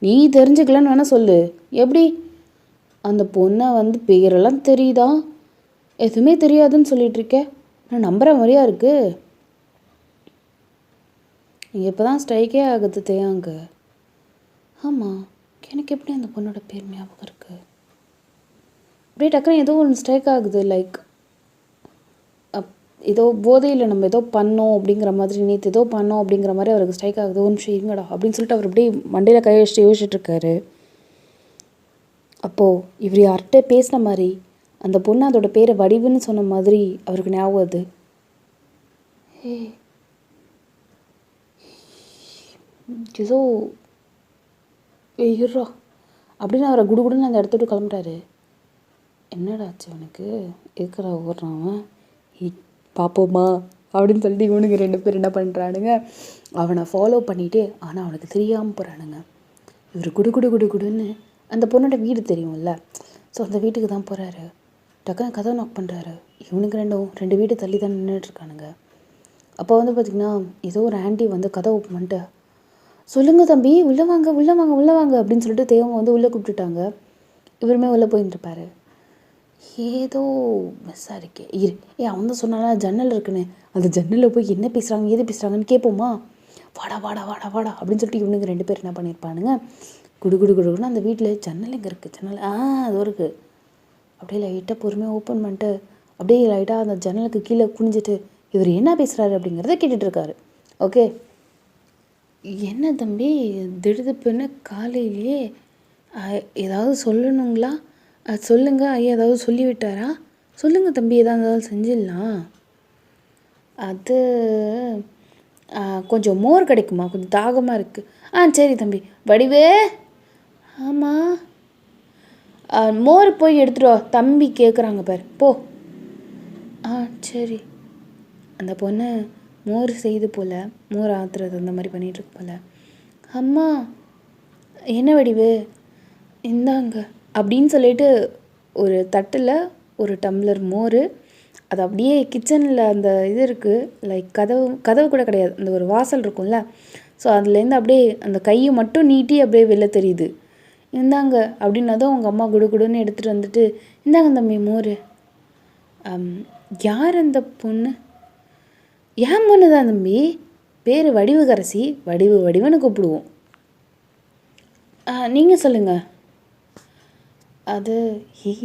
நீ தெரிஞ்சுக்கலன்னு வேணால் சொல்லு. எப்படி அந்த பொண்ணை பேரெல்லாம் தெரியுதா? எதுவுமே தெரியாதுன்னு சொல்லிட்டு இருக்கேன். நான் நம்புகிற மாதிரியா இருக்கு. இங்கே இப்போ தான் ஸ்ட்ரைக்கே ஆகுது தேயாங்க. ஆமாம், எனக்கு எப்படி அந்த பொண்ணோட பேர் ஞாபகம் இருக்குது? அப்படியே டக்குன்னு ஏதோ ஒன்று ஸ்ட்ரைக் ஆகுது. லைக் ஏதோ போதையில் நம்ம ஏதோ பண்ணோம் அப்படிங்கிற மாதிரி, நேற்று ஏதோ பண்ணோம் அப்படிங்கிற மாதிரி அவருக்கு ஸ்ட்ரைக் ஆகுது. ஒரு நிமிஷம் இருங்கடா அப்படின்னு சொல்லிட்டு அவர் அப்படியே மண்டையில் கை வச்சுட்டு யோசிச்சுட்ருக்காரு. அப்போது இவர் யார்கிட்ட பேசின மாதிரி அந்த பொண்ணு அதோட பேரை வடிவுன்னு சொன்ன மாதிரி அவருக்கு ஞாபகம் அது. ஏதோ இருறா அப்படின்னு அவரை குடுகுடுன்னு அந்த இடத்த விட்டு கிளம்புறாரு. என்னடாச்சு அவனுக்கு? இருக்கிற ஓடுறான் அவன். பார்ப்போமா அப்படின்னு சொல்லிட்டு இவனுங்க 2 பேர் என்ன பண்ணுறானுங்க, அவனை ஃபாலோ பண்ணிகிட்டே ஆனால் அவனுக்கு தெரியாமல் போகிறானுங்க. இவர் குடுன்னு அந்த பொண்ணோட வீடு தெரியும்ல, ஸோ அந்த வீட்டுக்கு தான் போகிறாரு. டக்குன்னு கதவை நாக் பண்ணுறாரு. இவனுக்கு 2 வீடு தள்ளி தான் நின்றுட்டுருக்கானுங்க. அப்போ பார்த்திங்கன்னா ஏதோ ஒரு ஆண்டி கதவை ஓப்பன் பண்ணிட்டு, சொல்லுங்கள் தம்பி, உள்ளே வாங்க அப்படின்னு சொல்லிட்டு தேவங்க உள்ளே கூப்பிட்டுட்டாங்க. இவருமே உள்ளே போயிட்டுருப்பாரு. ஏதோ மிஸ்ஸாக இருக்கே. அவன் தான் சொன்னானா ஜன்னல் இருக்குன்னு, அந்த ஜன்னலில் போய் என்ன பேசுகிறாங்க ஏது பேசுகிறாங்கன்னு கேட்போமா? வாடா அப்படின்னு சொல்லிட்டு இவனுங்க 2 பேர் என்ன பண்ணியிருப்பானுங்க, குடுன்னு அந்த வீட்டில் ஜன்னல் எங்கே இருக்குது? ஜன்னல் அது இருக்குது. அப்படியே லைட்டாக பொறுமையாக ஓப்பன் பண்ணிட்டு அப்படியே லைட்டாக அந்த ஜன்னலுக்கு கீழே குனிஞ்சிட்டு இவர் என்ன பேசுகிறாரு அப்படிங்கிறத கேட்டுட்ருக்காரு. ஓகே, என்ன தம்பி திடுதுப்புன்னு காலையிலேயே ஏதாவது சொல்லணுங்களா? சொல்லுங்கள் ஐயா, ஏதாவது சொல்லிவிட்டாரா? சொல்லுங்கள் தம்பி, ஏதாவது செஞ்சிடலாம். அது கொஞ்சம் மோர் கிடைக்குமா? கொஞ்சம் தாகமாக இருக்குது. சரி தம்பி. வடிவே, ஆமாம், மோர் போய் எடுத்துகிட்டு வா, தம்பி கேட்குறாங்க பாரு, போ. சரி. அந்த பொண்ணு மோர் செய்து போல், மோர் ஆத்துறது அந்த மாதிரி பண்ணிகிட்ருக்கு போல். அம்மா, என்ன வடிவு? இந்தாங்க அப்படின்னு சொல்லிட்டு ஒரு தட்டில் ஒரு டம்ளர் மோர், அது அப்படியே கிச்சனில் அந்த இது இருக்குது, லைக் கதவு கூட கிடையாது, அந்த ஒரு வாசல் இருக்கும்ல, ஸோ அதுலேருந்து அப்படியே அந்த கையை மட்டும் நீட்டி அப்படியே வெளில தெரியுது. இந்தாங்க அப்படின்னதும் அவங்க அம்மா குடுன்னு எடுத்துகிட்டு வந்துட்டு, இந்தாங்க தம்பி மோர். யார் அந்த பொண்ணு? ஏன் பொண்ணு தான் தம்பி, பேர் வடிவுக்கரசி, வடிவுன்னு கூப்பிடுவோம். நீங்கள் சொல்லுங்கள். அது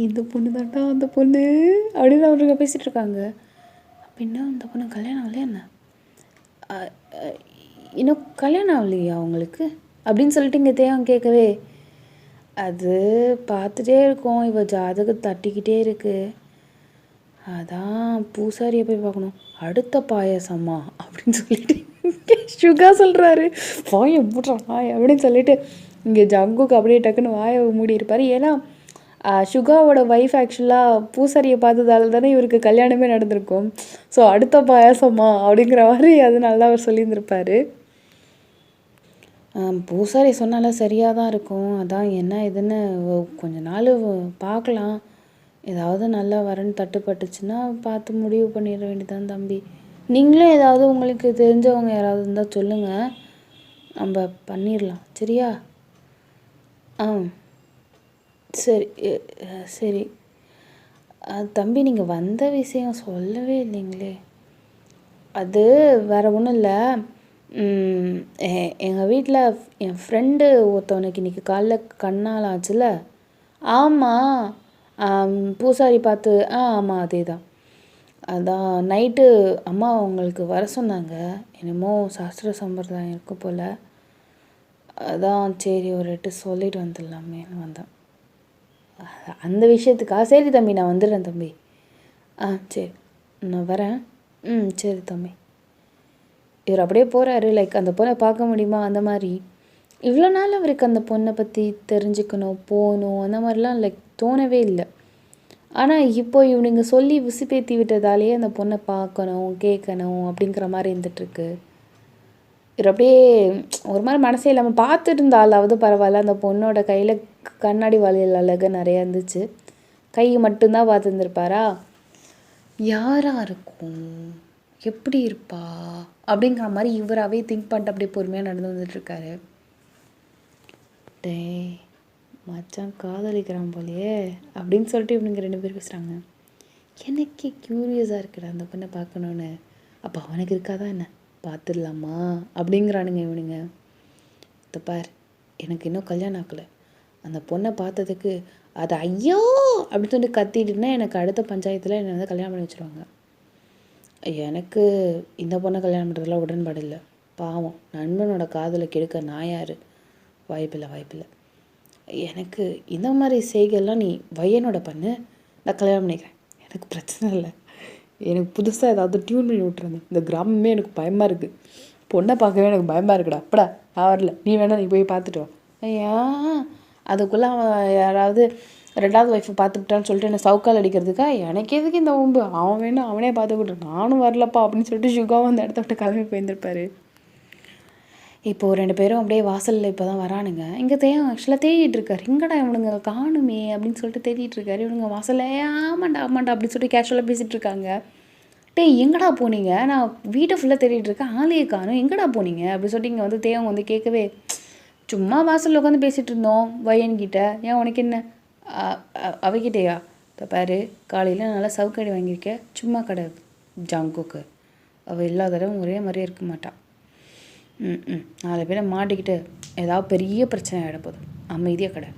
இந்த பொண்ணு தான்டா அந்த பொண்ணு அப்படின்னு அவருங்க பேசிகிட்டு இருக்காங்க. அப்படின்னா அந்த பொண்ணு கல்யாணம் ஆகலையா என்ன? இன்னும் கல்யாணம் ஆகலையா அவங்களுக்கு அப்படின்னு சொல்லிட்டு இங்கே தேவன் கேட்கவே, அது பார்த்துட்டே இருக்கோம், இவ ஜாதகம் தட்டிக்கிட்டே இருக்கு, அதான் பூசாரியை போய் பார்க்கணும். அடுத்த பாயசம்மா அப்படின்னு சொல்லிட்டு சுகா சொல்கிறாரு. வாயை மூடுறான் அப்படின்னு சொல்லிட்டு இங்கே ஜங்குக்கு அப்படியே டக்குன்னு வாயை மூடி இருப்பார். ஏன்னா சுகாவோட ஒய்ஃப் ஆக்சுவலாக பூசாரியை பார்த்ததால தானே இவருக்கு கல்யாணமே நடந்திருக்கும். ஸோ அடுத்த பாயாசமா அப்படிங்கிற மாதிரி அதனால தான் அவர் சொல்லியிருந்திருப்பார். பூசாரி சொன்னால சரியாக தான் இருக்கும், அதான் என்ன இதுன்னு கொஞ்ச நாள் பார்க்கலாம், ஏதாவது நல்லா வரன்னு தட்டுப்பட்டுச்சுன்னா பார்த்து முடிவு பண்ணிட வேண்டியதான் தம்பி. நீங்களும் ஏதாவது உங்களுக்கு தெரிஞ்சவங்க யாராவது இருந்தால் சொல்லுங்கள், நம்ம பண்ணிடலாம். சரியா? சரி. தம்பி நீங்கள் வந்த விஷயம் சொல்லவே இல்லைங்களே. அது வேறு ஒன்றும் இல்லை. எங்கள் வீட்டில் என் ஃப்ரெண்டு ஒருத்தவனுக்கு இன்றைக்கி காலைல கண்ணால் ஆச்சுல. ஆமாம், பூசாரி பார்த்து ஆமாம் அதே தான். அதான் நைட்டு அம்மா அவங்களுக்கு வர சொன்னாங்க. என்னமோ சாஸ்திர சம்பிரதாயம் இருக்கு போல். அதான் சரி ஒரு எட்டு சொல்லிட்டு வந்துடலாமேன்னு வந்தேன். அந்த விஷயத்துக்கா? சரி தம்பி நான் வந்துடுறேன் தம்பி. சரி நான் வரேன். சரி தம்பி. இவர் அப்படியே போகிறாரு. லைக் அந்த பொண்ணை பார்க்க முடியுமா அந்த மாதிரி. இவ்வளோ நாள் அவருக்கு அந்த பொண்ணை பற்றி தெரிஞ்சுக்கணும், போகணும், அந்த மாதிரிலாம் லைக் தோணவே இல்லை. ஆனால் இப்போ இவனுங்க சொல்லி விசுப்பேற்றி விட்டதாலேயே அந்த பொண்ணை பார்க்கணும், கேட்கணும் அப்படிங்கிற மாதிரி இருந்துகிட்ருக்கு. இவர் அப்படியே ஒரு மாதிரி மனசே இல்லாமல் பார்த்துட்டு இருந்தாலாவது பரவாயில்ல. அந்த பொண்ணோட கையில் கண்ணாடி வளையல் அழகு நிறையா இருந்துச்சு. கை மட்டும்தான் பார்த்துருந்துருப்பாரா. யாராக இருக்கும், எப்படி இருப்பா அப்படிங்கிற மாதிரி இவராகவே திங்க் பண்ணிட்டு அப்படியே பொறுமையாக நடந்து வந்துட்டுருக்காரு. டேய் மச்சான் காதலிக்கிறான் போலையே அப்படின்னு சொல்லிட்டு இவனுங்க 2 பேர் பேசுகிறாங்க. எனக்கே க்யூரியஸாக இருக்குடா அந்த பொண்ணை பார்க்கணுன்னு. அப்போ அவனுக்கு இருக்காதான் என்ன, பார்த்துடலாமா அப்படிங்கிறானுங்க இவனுங்க. இதை பார், எனக்கு இன்னும் கல்யாணம் ஆக்கலை. அந்த பொண்ணை பார்த்ததுக்கு அது ஐயோ அப்படின்னு சொல்லி கத்திட்டுனா எனக்கு அடுத்த பஞ்சாயத்தில் என்னை வந்து கல்யாணம் பண்ணி வச்சுருவாங்க. எனக்கு இந்த பொண்ணை கல்யாணம் பண்ணுறதுலாம் உடன்பாடு இல்லை. பாவம், நண்பனோட காதலை கெடுக்க நான் யார்? வாய்ப்பில்லை. எனக்கு இந்த மாதிரி செய்கைலாம் நீ வையனோட பண்ணு, நான் கல்யாணம் பண்ணிக்கிறேன். எனக்கு பிரச்சனை இல்லை. எனக்கு புதுசாக ஏதாவது டியூன் பண்ணி விட்டுருங்க. இந்த கிராமமே எனக்கு பயமாக இருக்குது. பொண்ணை பார்க்கவே எனக்கு பயமாக இருக்குடா. அப்படா நான் வரல, நீ வேணா நீ போய் பார்த்துட்டு வா. ஐயா அதுக்குள்ளே அவன் யாராவது 2வது ஒய்ஃபை பார்த்துக்கிட்டான்னு சொல்லிட்டு என்னை சவுக்கால் அடிக்கிறதுக்கா? எனக்கு எதுக்கு இந்த ஒம்பு? அவன் வேணும் அவனே பார்த்துக்கிட்டு, நானும் வரலப்பா அப்படின்னு சொல்லிட்டு சுகாவும் அந்த இடத்த விட்டு கிளம்பி போயிருந்திருப்பாரு. இப்போது 2 பேரும் அப்படியே வாசலில் இப்போ தான் வரானுங்க. இங்கே ஆக்சுவலாக தேடிட்டு இருக்காரு. எங்கடா இவனுங்க காணுமே அப்படின்னு சொல்லிட்டு தேடிட்டு இருக்காரு. இவனுங்க வாசல்ல ஆமாண்டா அப்படின்னு சொல்லிட்டு கேஷுவலாக பேசிகிட்டு இருக்காங்க. டேய் எங்கடா போனீங்க? நான் வீட்டை ஃபுல்லாக தேடிட்டு இருக்கேன், ஆளையே காணும், எங்கடா போனீங்க அப்படின்னு சொல்லிட்டு இங்கே வந்து தேவன் வந்து கேட்கவே, சும்மா வாசலில் உட்காந்து பேசிகிட்டு இருந்தோம் வையன்கிட்ட. ஏன் உனக்கு என்ன? அவகிட்டையா? பாரு, காலையில் நல்லா சவுக்கடி வாங்கியிருக்கேன், சும்மா கடை ஜங்குக்கு. அவள் இல்லாத தடவை ஒரே மாதிரியே இருக்க மாட்டாள். 4 பேரை மாட்டிக்கிட்டு ஏதாவது பெரிய பிரச்சனை ஆகிட போகுது. அமைதியாக கடை.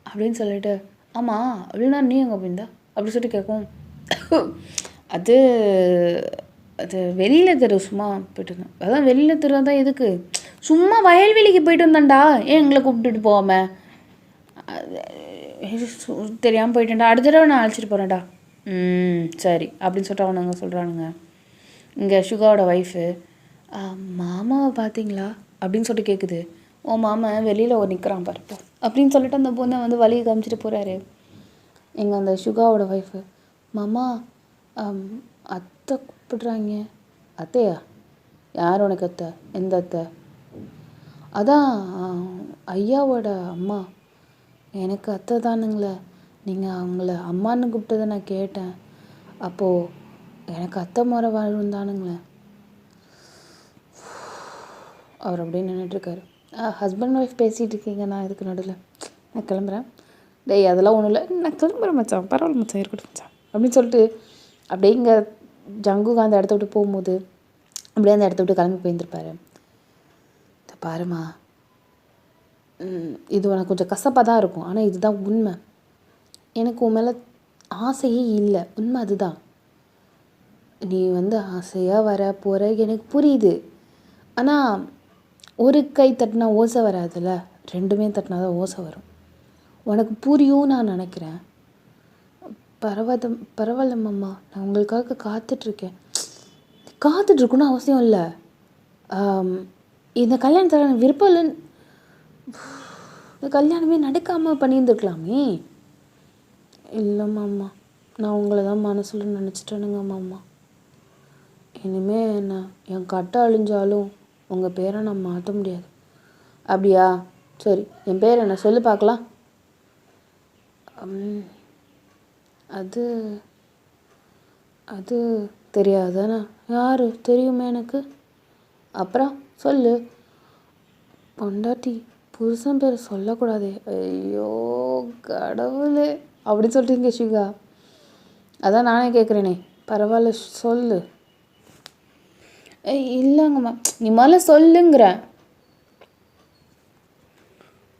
அப்படின்னு சொல்லிட்டு, ஆமாம் அப்படின்னா நீ எங்கே போயிருந்தா அப்படி சொல்லிட்டு கேட்கும். அது அது வெளியில் தெரு சும்மா போயிட்டு இருந்தேன். அதான் வெளியில் தெரு தான் எதுக்கு? சும்மா வயல்வெளிக்கு போயிட்டு வந்தேன்டா, ஏன் எங்களை கூப்பிட்டுட்டு போகாமல்? தெரியாமல் போயிட்டேன்டா, அடுத்த தடவை நான் அழைச்சிட்டு போகிறேன்டா. சரி அப்படின்னு சொல்லிட்டு அவனுங்க சொல்கிறானுங்க. இங்கே சுகாவோட ஒய்ஃபு, மாமாவை பார்த்தீங்களா அப்படின்னு சொல்லிட்டு கேட்குது. மாமா வெளியில் ஒரு நிற்கிறான் பாருப்போ அப்படின்னு சொல்லிட்டு அந்த பொண்ணை வந்து வழியை காமிச்சிட்டு போகிறாரு. எங்கள் அந்த சுகாவோட ஒய்ஃபு, மாமா அத்தை கூப்பிடுறாங்க. அத்தையா? யார் உனக்கு அத்தை? எந்த அத்தை? அதான் ஐயாவோட அம்மா. எனக்கு அத்தை தானுங்களே. நீங்கள் அவங்கள அம்மான்னு கூப்பிட்டதை நான் கேட்டேன். அப்போது எனக்கு அத்தை முறை வாழும் தானுங்களே. அவர் அப்படியே நின்றுட்டுருக்காரு. ஹஸ்பண்ட் ஒய்ஃப் பேசிகிட்டு இருக்கீங்க, நான் இதுக்கு நடுவில் நான் கிளம்புறேன். டேய் அதெல்லாம் ஒன்றும் இல்லை, நான் கிளம்புறேன் மச்சான், பரவாயில்ல மச்சான், இருக்கட்டும் மச்சான் அப்படின்னு சொல்லிட்டு அப்படியே இங்கே ஜங்குக்கு அந்த இடத்த விட்டு போகும்போது அப்படியே அந்த இடத்த விட்டு கிளம்பி போயிருந்துருப்பாரு. பாருமா, இது உனக்கு கொஞ்சம் கசப்பாக தான் இருக்கும், ஆனால் இதுதான் உண்மை. எனக்கு உன் மேலே ஆசையே இல்லை, உண்மை அதுதான். நீ வந்து ஆசையாக வர போகிற எனக்கு புரியுது. ஆனால் ஒரு கை தட்டினா ஓசை வராதுல்ல, 2மே தட்டினா தான் ஓசை வரும். உனக்கு புரியும் நான் நினைக்கிறேன். பரவாயில்ல மாமா, நான் உங்களுக்காக காத்துட்ருக்கேன். காத்துட்ருக்குன்னு அவசியம் இல்லை. இந்த கல்யாணத்தில் எனக்கு விருப்பம் இல்லைன்னு, இந்த கல்யாணமே நடக்காமல் பண்ணியிருந்துருக்கலாமே. இல்லை மாமா, நான் உங்களை தான் மனசில் நினச்சிட்டேனுங்க மாமா. இனிமேல் என்ன என் கட்டை அழிஞ்சாலும் உங்கள் பேரை நான் மாற்ற முடியாது. அப்படியா? சரி, என் பேர் என்ன சொல்லி பார்க்கலாம். அது அது தெரியாதானே? யார்? தெரியுமே எனக்கு. அப்புறம் சொல்லு. பொண்டாட்டி புருஷன் பேர் சொல்லக்கூடாது. ஐயோ கடவுளே அப்படின்னு சொல்லிட்டீங்க ஷிகா. அதான் நானே கேட்குறேனே, பரவாயில்ல சொல்லு. இல்லைங்கம்மா, நீ முதல்ல சொல்லுங்கிற.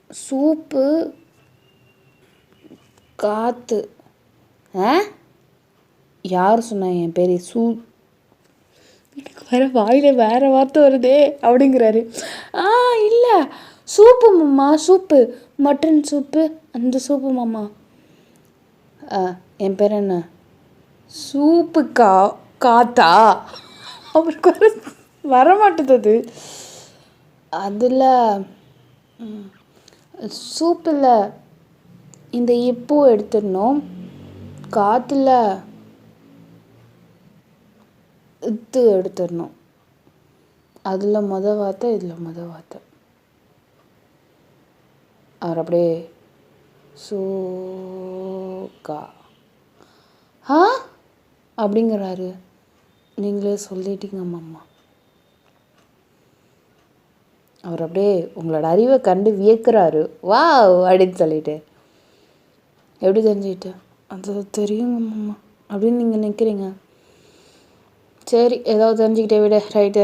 சூப்பு காற்று. யார் சொன்னா என் பேர் வேற வாயில் வேற வார்த்தை வருதே அப்படிங்கிறாரு. இல்லை சூப்பு மாமா, சூப்பு மட்டன் சூப்பு, அந்த சூப்பு மாமா. என் பேர் என்ன? சூப்பு காத்தா? அவருக்கு வரமாட்டுது அது. அதில் சூப்பில் இந்த இப்போ எடுத்துடணும், காற்றுல இது எடுத்துடணும். அதில் வார்த்தை, இதில் வார்த்தை. அவர் அப்படியே சூக்கா அப்படிங்கிறாரு. நீங்களே சொல்லிட்டீங்க மாமா. அவர் அப்படியே உங்களோட அறிவை கண்டு வியக்கிறாரு. வா அப்படின்னு சொல்லிட்டு. எப்படி தெரிஞ்சுக்கிட்டு? அது தெரியுங்க மாமா அப்படின்னு நீங்கள் நிற்கிறீங்க. சரி, ஏதாவது தெரிஞ்சுக்கிட்டே விட. ரைட்டு.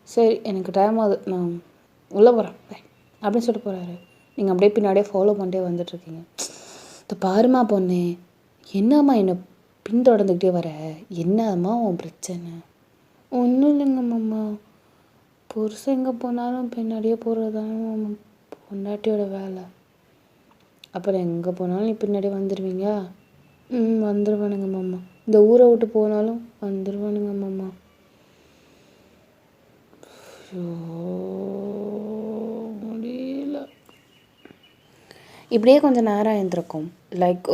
சரி, எனக்கு டைம் ஆகுது, நான் உள்ளே போகிறேன் அப்படின்னு சொல்லிட்டு போகிறாரு. நீங்கள் அப்படியே பின்னாடியே ஃபாலோ பண்ணிட்டே வந்துட்டுருக்கீங்க. இந்த பாருமா பொண்ணு, என்னம்மா என்னை பின்தொடர்ந்துக்கிட்டே வர, என்னம்மா உன் பிரச்சனை? ஒன்றும் இல்லைங்க மாமா, புருஷன் எங்கே போனாலும் பின்னாடியே போகிறது தானே மாமா பொண்டாட்டியோட வேலை. அப்புறம் எங்கே போனாலும் நீ பின்னாடி வந்துடுவீங்க. வந்துடுவானுங்க மாமா. இந்த ஊரை விட்டு போனாலும் வந்துடுவானுங்க மாமா. முடியல. இப்படியே கொஞ்சம் நேரம் ஆயிருந்திருக்கும். லைக்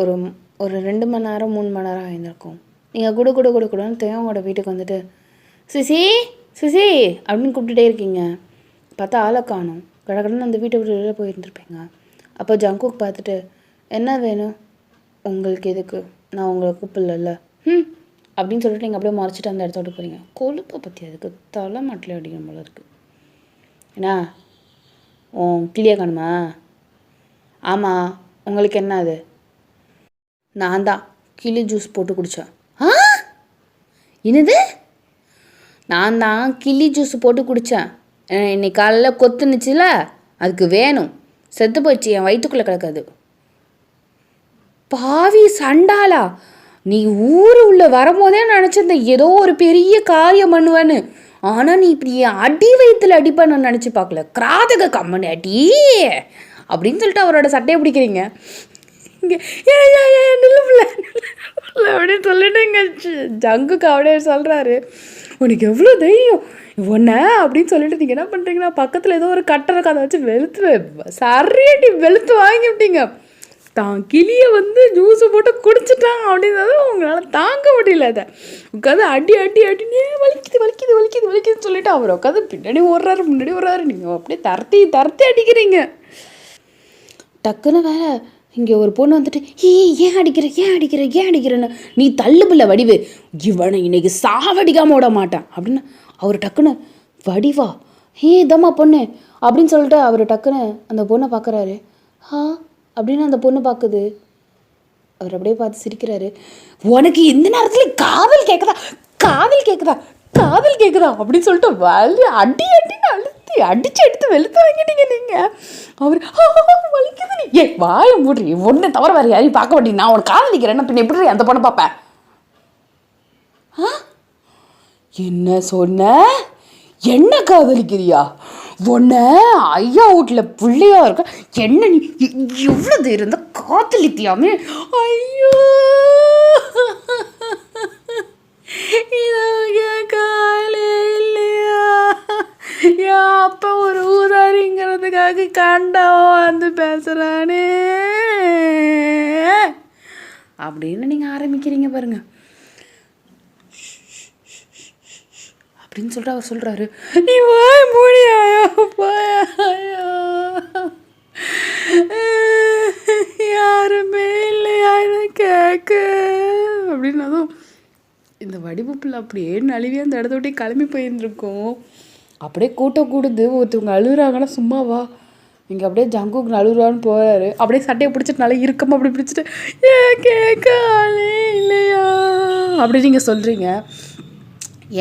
ஒரு 2 மணி நேரம் 3 மணி நேரம் ஆயிருந்திருக்கும். நீங்கள் கூடன்னு தேவங்களோட வீட்டுக்கு வந்துட்டு சுசி சுசி அப்படின்னு கூப்பிட்டுட்டே இருக்கீங்க. பார்த்தா ஆளை காணும். கடற்கடன்னு அந்த வீட்டை விட்டு வெளியே போயிருந்துருப்பீங்க. அப்போ ஜங்குக்கு பார்த்துட்டு, என்ன வேணும் உங்களுக்கு? எதுக்கு? நான் உங்களை கூப்பிடல அப்படின்னு சொல்லிட்டு நீங்கள் அப்படியே மறைச்சிட்டு அந்த இடத்த விட்டு போகிறீங்க. கொழுப்பை பற்றி அதுக்கு தலை மாட்டில் அடிக்கணும் போல இருக்குது. ஏன்னா கிளியை காணுமா? ஆமாம், உங்களுக்கு என்ன அது? நான் தான் கிளி ஜூஸ் போட்டு குடித்தேன். என்னது? நான் தான் கிளி ஜூஸ் போட்டு குடித்தேன். இன்னைக்கு காலையில் கொத்துனுச்சுல, அதுக்கு வேணும். செத்து போயிடுச்சு, என் வயிற்றுக்குள்ளே கிடக்காது. பாவி சண்டாளா, நீ ஊர் உள்ள வரும்போதே நினச்சிருந்தேன் ஏதோ ஒரு பெரிய காரியம் பண்ணுவேன்னு. ஆனால் நீ இப்படி அடி வயிற்றுல அடிப்பான்னு நான் நினச்சி பார்க்கல. கிராதக கம்மனி அடி அப்படின்னு சொல்லிட்டு அவரோட சட்டையை பிடிக்கிறீங்க. இங்கே அப்படின்னு சொல்லிட்டு இங்கே ஜங்குக்கு அப்படியே சொல்கிறாரு, உனக்கு எவ்வளோ தைரியம் ஒன்றை அப்படின்னு சொல்லிட்டு நீங்கள் என்ன பண்ணுறீங்கன்னா, பக்கத்தில் ஏதோ ஒரு கட்டை இருக்கு, அதை வச்சு வெளுத்து சரியாட்டி வெளுத்து வாங்கி விட்டீங்க. தான் கிளியை ஜூஸை போட்டு குடிச்சிட்டான் அப்படின்றது உங்களால் தாங்க முடியல. அதை உட்காந்து அடி அடி அடினே வலிக்குதுன்னு சொல்லிட்டு அவர் உட்காந்து பின்னாடி ஓடுறாரு. நீங்கள் அப்படியே தரத்தி அடிக்கிறீங்க. டக்குன்னு வேற இங்கே ஒரு பொண்ணு வந்துட்டு, ஏன் அடிக்கிறேன்னு, நீ தள்ளு பிள்ளை வடிவு, இவனை இன்னைக்கு சாவடிக்காம விட மாட்டான் அப்படின்னு அவர் டக்குன்னு, வடிவா இதம்மா பொண்ணு அப்படின்னு சொல்லிட்டு அவர் டக்குன்னு அந்த பொண்ணை பார்க்குறாரு. அப்படின்னு அந்த பொண்ணு பார்க்குது. அவர் அப்படியே பார்த்து சிரிக்கிறாரு. உனக்கு எந்த நேரத்தில் காதல் கேட்குதா அப்படின்னு சொல்லிட்டு அடி அடிச்சு எடுத்து வெளுத்து வாங்கிட்டீங்க நீங்கள். அவர் வலிக்குது, நீ வாய மூடுறி, ஒன்றை தவிர வேறு யாரையும் பார்க்க மாட்டேங்க, நான் உனக்கு காதலிக்கிறேன்னா பின்ன எப்படி அந்த பொண்ணை பார்ப்பேன்? என்ன சொன்ன? என்ன காதலிக்கிறியா? உன்னை ஐயா வீட்டில் பிள்ளையா இருக்க என்ன நீ எவ்வளவு இருந்தா காதலித்தியாமே? ஐயோ காலே இல்லையா? என் அப்பா ஒரு ஊதாரிங்கிறதுக்காக கண்டவோ வந்து பேசுறானே அப்படின்னு நீங்க ஆரம்பிக்கிறீங்க பாருங்க. அப்படின்னு சொல்லிட்டு அவர் சொல்கிறாரு, நீ வாய் மூடியாயா போயா, யாருமே இல்லையா கேட்க அப்படின்னதும் இந்த வடிவு பிள்ளை அப்படியே நழுவி அந்த இடத்த விட்டு கிளம்பி போயிருந்துருக்கோம். அப்படியே கூட்டம் கூடுது, ஒருத்தவங்க அழுகுறாங்கன்னா சும்மாவா, இங்கே அப்படியே ஜங்குக்கு நழுவுறான்னு போகிறாரு. அப்படியே சட்டையை பிடிச்சிட்டு நல்லா இறுக்கமாக அப்படி பிடிச்சிட்டு ஏன் கேட்காலே இல்லையா அப்படி நீங்கள் சொல்கிறீங்க.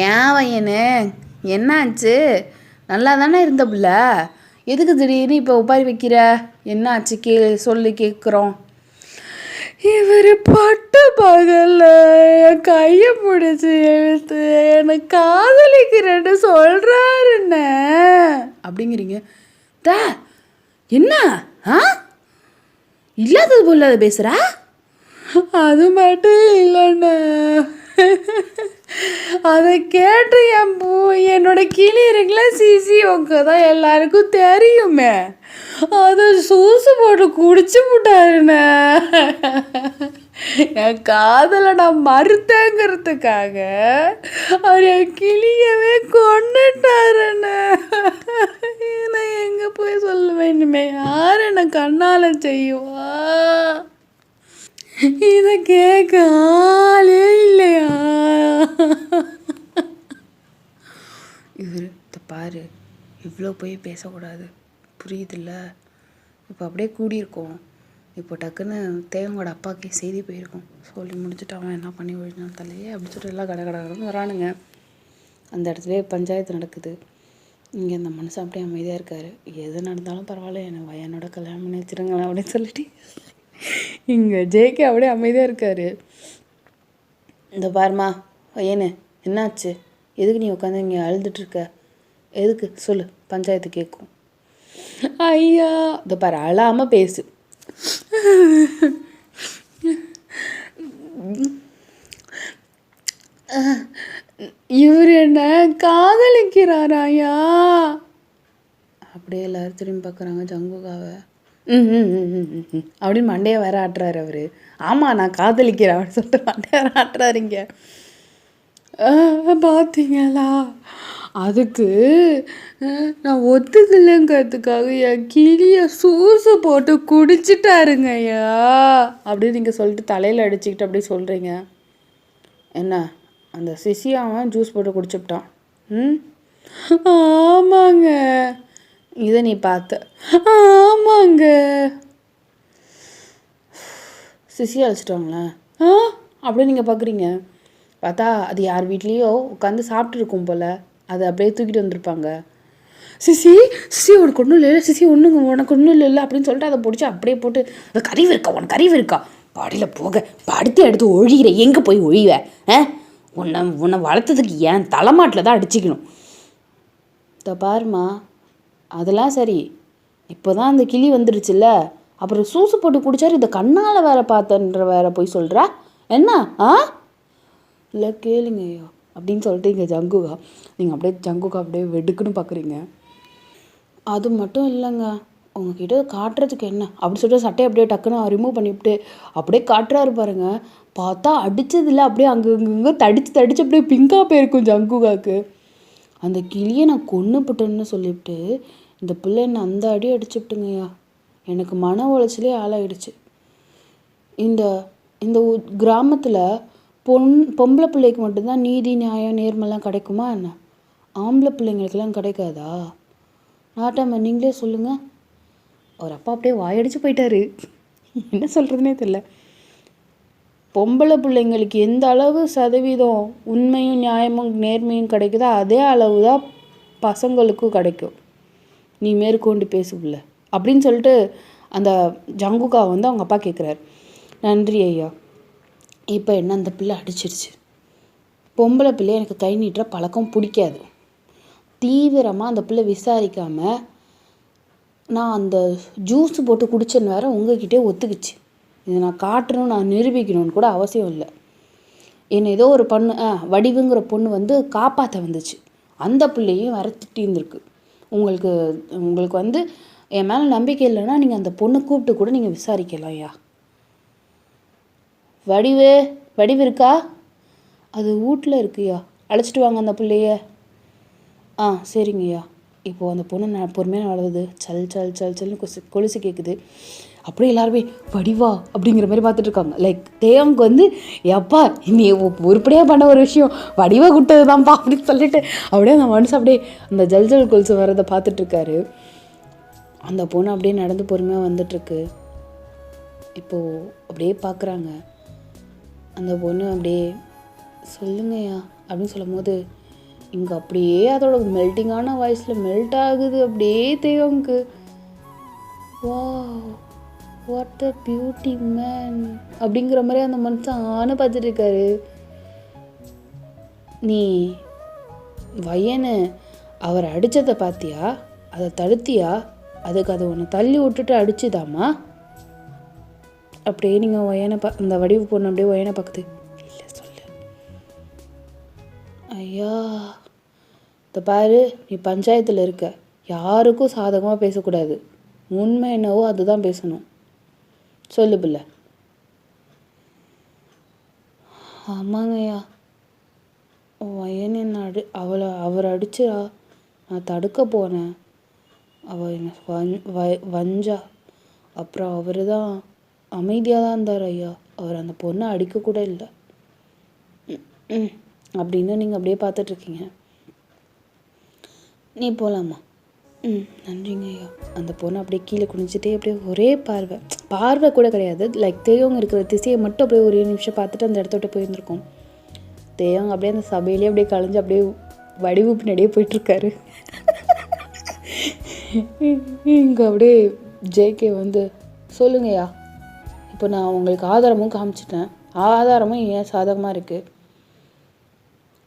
ஏன் பையனே என்னாச்சு? நல்லா தானே இருந்த புள்ள, எதுக்கு திடீர்னு இப்போ உப்பாரி வைக்கிற? என்னாச்சு சொல்லி கேட்குறோம். இவர் பட்ட பகல்ல என் கையை பிடிச்சி எழுத்து எனக்கு காதலிக்கிறேன்னு சொல்கிறாருன்ன அப்படிங்கிறீங்க. என்ன இல்லாதது போல அதை பேசுகிறா? அது மட்டும் இல்லைண்ணா, அதை கேட்டு என்னோட கிளி இருக்குல்ல சிசி உங்க தான் எல்லாருக்கும் தெரியுமே, அதை சூசு போட்டு குடிச்சு விட்டாருண்ணே. என் காதலை நான் மறுத்தேங்கிறதுக்காக அவர் என் கிளியவே கொண்டுட்டாருண்ணே. நான் எங்கே போய் சொல்ல வேண்டுமே, யார் என்ன கண்ணால் செய்வா? இதை கேட்க ஆளே இல்லையா? இவர் பாரு, இவ்வளோ போய் பேசக்கூடாது, புரியுதில்ல? இப்போ அப்படியே கூடியிருக்கோம். இப்போ டக்குன்னு தேவங்கோட அப்பாவுக்கே செய்தி போயிருக்கோம். சொல்லி முடிச்சுட்டு அவன் என்ன பண்ணி ஒழிஞ்சான் தலையே அப்படி சொல்லிட்டு எல்லாம் கடகடன்னு வரானுங்க. அந்த இடத்துல பஞ்சாயத்து நடக்குது. இங்கே அந்த மனுஷன் அப்படியே அமைதியாக இருக்கார். எது நடந்தாலும் பரவாயில்ல, என்னோட கல்யாணம் பண்ணி வச்சுருங்களேன் அப்படின்னு சொல்லிட்டு இங்கே ஜேகே அப்படியே அமைதியாக இருக்கார். இந்த பாருமா பையனு, என்னாச்சு? எதுக்கு நீ உட்காந்து இங்கே அழுதுட்டுருக்க? எதுக்கு சொல்லு, பஞ்சாயத்து கேட்கும். ஐயா இந்த பாரு, அழாமல் பேசு. இவர் என்ன காதலிக்கிறாராயா? அப்படியே எல்லாரும் திரும்பி பார்க்குறாங்க ஜங்குகாவை. அப்படின்னு மண்டையை வேற ஆட்டுறாரு அவர். ஆமாம் நான் காதலிக்கிறேன் அப்படின்னு சொல்லிட்டு மண்டையை வேற ஆட்டுறாருங்க. பார்த்தீங்களா, அதுக்கு நான் ஒத்துக்கலைங்கிறதுக்காக என் கிளியை சூசு போட்டு குடிச்சிட்டாருங்க ஐயா அப்படின்னு நீங்கள் சொல்லிட்டு தலையில் அடிச்சுக்கிட்டு அப்படி சொல்கிறீங்க. என்ன அந்த சிசியாவன் ஜூஸ் போட்டு குடிச்சுட்டான்? ஆமாங்க. இதை நீ பார்த்த? ஆமாங்க. சிசி அழைச்சிட்டாங்களே அப்படியே நீங்கள் பார்க்குறீங்க. பார்த்தா அது யார் வீட்லேயோ உட்காந்து சாப்பிட்டுருக்கும் போல், அதை அப்படியே தூக்கிட்டு வந்திருப்பாங்க. சிசி சிசி உனக்கு ஒன்றும் இல்லை, சிசி ஒன்றுங்க உனக்கு ஒன்றும் இல்லை அப்படின்னு சொல்லிட்டு அதை பிடிச்சி அப்படியே போட்டு, அது கறிவு இருக்கா உனக்கு கறிவு இருக்கா பாடியில் போக படுத்து எடுத்து ஒழிகிற, எங்கே போய் ஒழிவ? உன்னை வளர்த்ததுக்கு ஏன் தலைமாட்டில் தான் அடிச்சிக்கணும். இதை பாருமா, அதெல்லாம் சரி, இப்போ தான் அந்த கிளி வந்துடுச்சுல்ல, அப்புறம் சூசு போட்டு குடிச்சாரு, இதை கண்ணால் வேற பார்த்தன்ற வேற போய் சொல்கிறா என்ன? இல்லை கேளுங்க ஐயோ அப்படின்னு சொல்லிட்டு இங்கே ஜங்குகா, நீங்கள் அப்படியே ஜங்குகா அப்படியே வெடுக்குன்னு பார்க்குறீங்க. அது மட்டும் இல்லைங்க, உங்ககிட்ட காட்டுறதுக்கு என்ன அப்படின்னு சொல்லிட்டு சட்டையை அப்படியே டக்குன்னு ரிமூவ் பண்ணிவிட்டு அப்படியே காட்டுறாரு பாருங்க. பார்த்தா அடித்ததில்ல, அப்படியே அங்கங்கே தடிச்சு அப்படியே பிங்காக போயிருக்கும் ஜங்குகாவுக்கு. அந்த கிளியை நான் கொன்னுப்புட்டேன்னு சொல்லிவிட்டு இந்த பிள்ளை என்ன அந்த அடி அடிச்சுவிட்டுங்கய்யா. எனக்கு மன உளைச்சலே ஆளாயிடுச்சு. இந்த இந்த கிராமத்தில் பொம்பளை பிள்ளைக்கு மட்டும்தான் நீதி நியாயம் நேர்மைலாம் கிடைக்குமா என்ன? ஆம்பளை பிள்ளைங்களுக்கெல்லாம் கிடைக்காதா? நாட்டாம நீங்களே சொல்லுங்கள். அவர் அப்பா அப்படியே வாயடிச்சு போயிட்டாரு. என்ன சொல்கிறதுனே தெரியல. பொம்பளை பிள்ளைங்களுக்கு எந்த அளவு சதவீதம் உண்மையும் நியாயமும் நேர்மையும் கிடைக்குதோ அதே அளவு தான் பசங்களுக்கும் கிடைக்கும். நீ மேற்கொண்டு பேசுவில்ல அப்படின்னு சொல்லிட்டு அந்த ஜங்குகா வந்து அவங்க அப்பா கேட்குறாரு. நன்றி ஐயா. இப்போ என்ன, அந்த பிள்ளை அடிச்சிருச்சு. பொம்பளை பிள்ளை எனக்கு கை நீட்டுற பழக்கம் பிடிக்காது. தீவிரமாக அந்த பிள்ளை விசாரிக்காமல் நான் அந்த ஜூஸ் போட்டு குடிச்சேன்னு வேற உங்ககிட்டே ஒத்துக்குச்சு. இதை நான் காட்டணும், நான் நிரூபிக்கணும்னு கூட அவசியம் இல்லை. என்னை ஏதோ ஒரு வடிவுங்கிற பொண்ணு வந்து காப்பாற்ற வந்துச்சு. அந்த பிள்ளையும் வேற திட்டி இருந்திருக்கு. உங்களுக்கு வந்து என் மேலே நம்பிக்கை இல்லைன்னா நீங்கள் அந்த பொண்ணை கூப்பிட்டு கூட நீங்கள் விசாரிக்கலாம் ஐயா. வடிவு இருக்கா? அது வீட்டில் இருக்குயா, அழைச்சிட்டு வாங்க அந்த பிள்ளைய. சரிங்கய்யா. இப்போது அந்த பொண்ணு நான் பொறுமையாக நடந்தது. சல் சல் சல் சல்னு கொலுசு கேட்குது. அப்படியே எல்லாருமே வடிவா அப்படிங்கிற மாதிரி பார்த்துட்டு இருக்காங்க. லைக் தேவங்க வந்து எப்பா நீ உருப்படியாக பண்ண ஒரு விஷயம் வடிவா குட்டது தான்ப்பா அப்படின்னு சொல்லிட்டு அப்படியே அந்த மனுஷன் அப்படியே அந்த ஜல் ஜல் கொலுசு வரதை பார்த்துட்ருக்காரு. அந்த பொண்ணு அப்படியே நடந்து பொறுமையாக வந்துட்டுருக்கு. இப்போது அப்படியே பார்க்குறாங்க. அந்த பொண்ணு அப்படியே சொல்லுங்கய்யா அப்படின்னு சொல்லும் போது இங்கே அப்படியே அதோட மெல்ட்டிங்கான வாய்ஸில் மெல்ட் ஆகுது அப்படியே தேவம்க்கு. வா வாட் அ பியூட்டி மேன் அப்படிங்கிற மாதிரி அந்த மனுஷன் ஆன பார்த்துட்டு இருக்காரு. நீ வயனு அவர் அடித்ததை பார்த்தியா? அதை தடுத்தியா? அதுக்கு அதை ஒன்று தள்ளி விட்டுட்டு அடிச்சுதாம்மா? அப்படியே நீங்கள் வயனை அந்த வடிவு பொண்ணு அப்படியே வயனை பார்க்குது. இல்லை சொல்லு ஐயா. இந்த பாரு, நீ பஞ்சாயத்தில் இருக்க, யாருக்கும் சாதகமாக பேசக்கூடாது. உண்மை என்னவோ அதுதான் பேசணும். சொல்லு பிள்ளை. ஆமாங்கய்யா, வயன் என்ன அவர் அடிச்சா நான் தடுக்க போனேன். அவள் என்ன வஞ்சா. அப்புறம் அவர் தான் அமைதியாக தான் இருந்தார் ஐயா. அவர் அந்த பொண்ணை அடிக்கக்கூட இல்லை அப்படின்னு நீங்கள் அப்படியே பார்த்துட்ருக்கீங்க. நீ போகலாமா? நன்றிங்க ஐயா. அந்த பொண்ணு அப்படியே கீழே குனிஞ்சிட்டே அப்படியே ஒரே பார்வை கூட கிடையாது, லைக் தேவங்க இருக்கிற திசையை மட்டும் அப்படியே ஒரே நிமிஷம் பார்த்துட்டு அந்த இடத்த விட்டு போயிருந்துருக்கோம். தேவங்க அப்படியே அந்த சபையிலே அப்படியே கலைஞ்சு அப்படியே வடிவு பின்னாடியே போயிட்டுருக்காரு. இங்கே அப்படியே ஜேகே வந்து சொல்லுங்கய்யா, இப்போ நான் உங்களுக்கு ஆதாரமும் காமிச்சிட்டேன், ஆதாரமும் ஏன் சாதகமாக இருக்குது.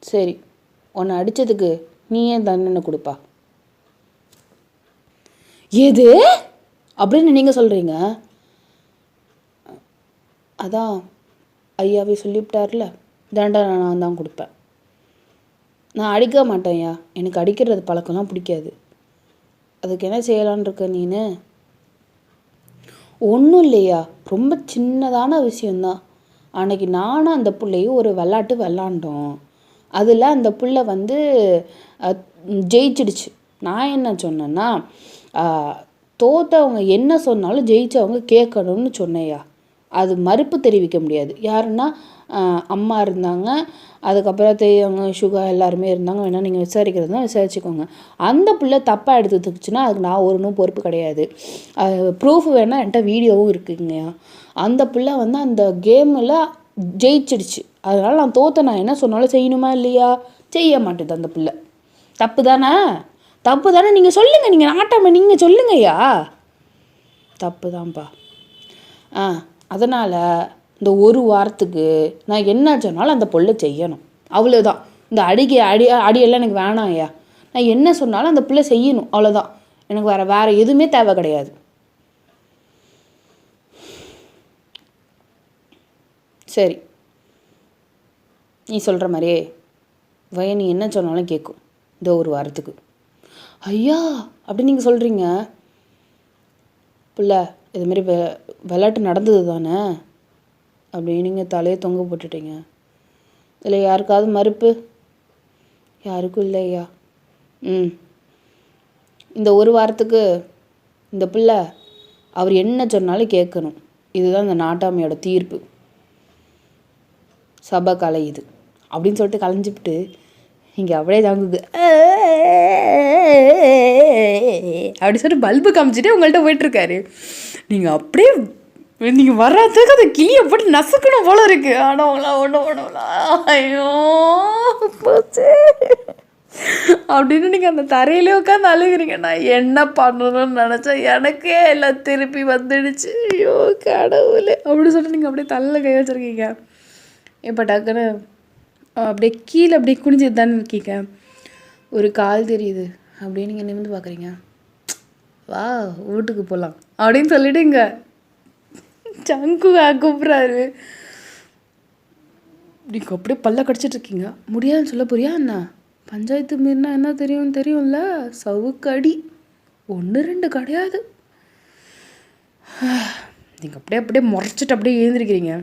சரி, உன்னை அடித்ததுக்கு நீ ஏன் தண்டனை கொடுப்பா? எது அப்படின்னு நீங்கள் சொல்கிறீங்க? அதான் ஐயாவே சொல்லிவிட்டார்ல, தண்டனை நான் தான் கொடுப்பேன். நான் அடிக்க மாட்டேன் ஐயா, எனக்கு அடிக்கிறது பழக்கம்லாம் பிடிக்காது. அதுக்கு என்ன செய்யலான் இருக்க நீனு? ஒன்றும் இல்லையா, ரொம்ப சின்னதான விஷயந்தான். அன்னைக்கு நானும் அந்த பிள்ளையும் ஒரு விளாட்டு விளாண்டோம். அதில் அந்த பிள்ளை வந்து ஜெயிச்சிடுச்சு. நான் என்ன சொன்னேன்னா, தோத்தவங்க என்ன சொன்னாலும் ஜெயிச்சவங்க கேட்கணும்னு சொன்னேயா. அது மறுப்பு தெரிவிக்க முடியாது. யாருன்னா அம்மா இருந்தாங்க, அதுக்கப்புறம் அவங்க சுகா எல்லாருமே இருந்தாங்க. வேணால் நீங்கள் விசாரிக்கிறது தான் விசாரிச்சுக்கோங்க. அந்த பிள்ளை தப்பாக எடுத்துச்சுன்னா அதுக்கு நான் ஒன்றும் பொறுப்பு கிடையாது. ப்ரூஃப் வேணால் என்கிட்ட வீடியோவும் இருக்குங்கய்யா. அந்த பிள்ளை வந்து அந்த கேமில் ஜெயிச்சிடுச்சு. அதனால் நான் நான் என்ன சொன்னாலும் செய்யணுமா இல்லையா? செய்ய மாட்டேது அந்த பிள்ளை. தப்பு தானே? தப்பு தானே? நீங்கள் சொல்லுங்கள், நீங்கள் நாட்டாமல் நீங்கள் சொல்லுங்கய்யா. தப்பு தான்ப்பா. அதனால் இந்த ஒரு வாரத்துக்கு நான் என்ன சொன்னாலும் அந்த பிள்ளை செய்யணும், அவ்வளோதான். இந்த அடியெல்லாம் எனக்கு வேணாம் ஐயா. நான் என்ன சொன்னாலும் அந்த பிள்ளை செய்யணும், அவ்வளோதான். எனக்கு வேறு எதுவுமே தேவை கிடையாது. சரி, நீ சொல்கிற மாதிரியே நீ என்ன சொன்னாலும் கேட்கும் இந்த ஒரு வாரத்துக்கு. ஐயா அப்படி நீங்கள் சொல்கிறீங்க? பிள்ளை இதுமாரி விளையாட்டு நடந்தது தானே அப்படின்னு நீங்கள் தலையை தொங்க போட்டுட்டீங்க. இதில் யாருக்காவது மறுப்பு? யாருக்கும் இல்லை ஐயா. இந்த ஒரு வாரத்துக்கு இந்த பிள்ளை அவர் என்ன சொன்னாலும் கேட்கணும். இதுதான் இந்த நாட்டாமையோட தீர்ப்பு. சபை கலையுது அப்படின்னு சொல்லிட்டு கலைஞ்சிவிட்டு இங்கே அப்படியே தாங்குது அப்படி சொல்லிட்டு பல்பு காமிச்சிட்டே உங்கள்கிட்ட போயிட்டுருக்காரு. நீங்கள் அப்படியே நீங்கள் வர்றதுக்கு அந்த கிளியை போட்டு நசுக்கணும் போல இருக்குது. ஆனால் ஒன்றும் ஐயோ போச்சு அப்படின்னு நீங்கள் அந்த தரையிலே உட்காந்து அழுகிறீங்க. நான் என்ன பண்ணணும்னு நினச்சேன், எனக்கே எல்லாம் திருப்பி வந்துடுச்சு. ஐயோ கடவுளே அப்படின்னு சொல்லிட்டு நீங்கள் அப்படியே தலையில் கை வச்சுருக்கீங்க. இப்போ டக்குன்னு அப்படியே கீழே அப்படியே குனிஞ்சிட்டு தானே இருக்கீங்க. ஒரு கால் தெரியுது, அப்படியே நீங்கள் நிமிர்ந்து பார்க்குறீங்க. வா வீட்டுக்கு போகலாம் அப்படின்னு சொல்லிட்டு இங்கே சங்கு கூப்பிட்றாரு. நீங்கள் அப்படியே பல்ல கடிச்சிட்ருக்கீங்க. முடியாதுன்னு சொல்ல போறியா என்ன? பஞ்சாயத்து மீறினா என்ன தெரியும்ல, சவுக்கடி. 1-2 கிடையாது. நீங்கள் அப்படியே முறைச்சிட்டு அப்படியே எழுந்திருக்கிறீங்க.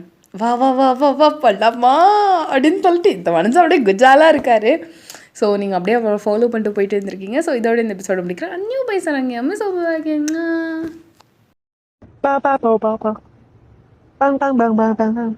வா வா வா வா வா பண்ணலாமா அப்படின்னு சொல்லிட்டு இந்த மனுஷன் அப்படியே குஜாலாக இருக்கார். ஸோ நீங்கள் அப்படியே ஃபாலோ பண்ணிட்டு போயிட்டு இருந்திருக்கீங்க. ஸோ இதோட இந்த எபிசோட முடிக்கிறேன். அந்நியூ பைசாங்க அம்மா சொல்லுவாங்க. Bang bang bang bang bang bang.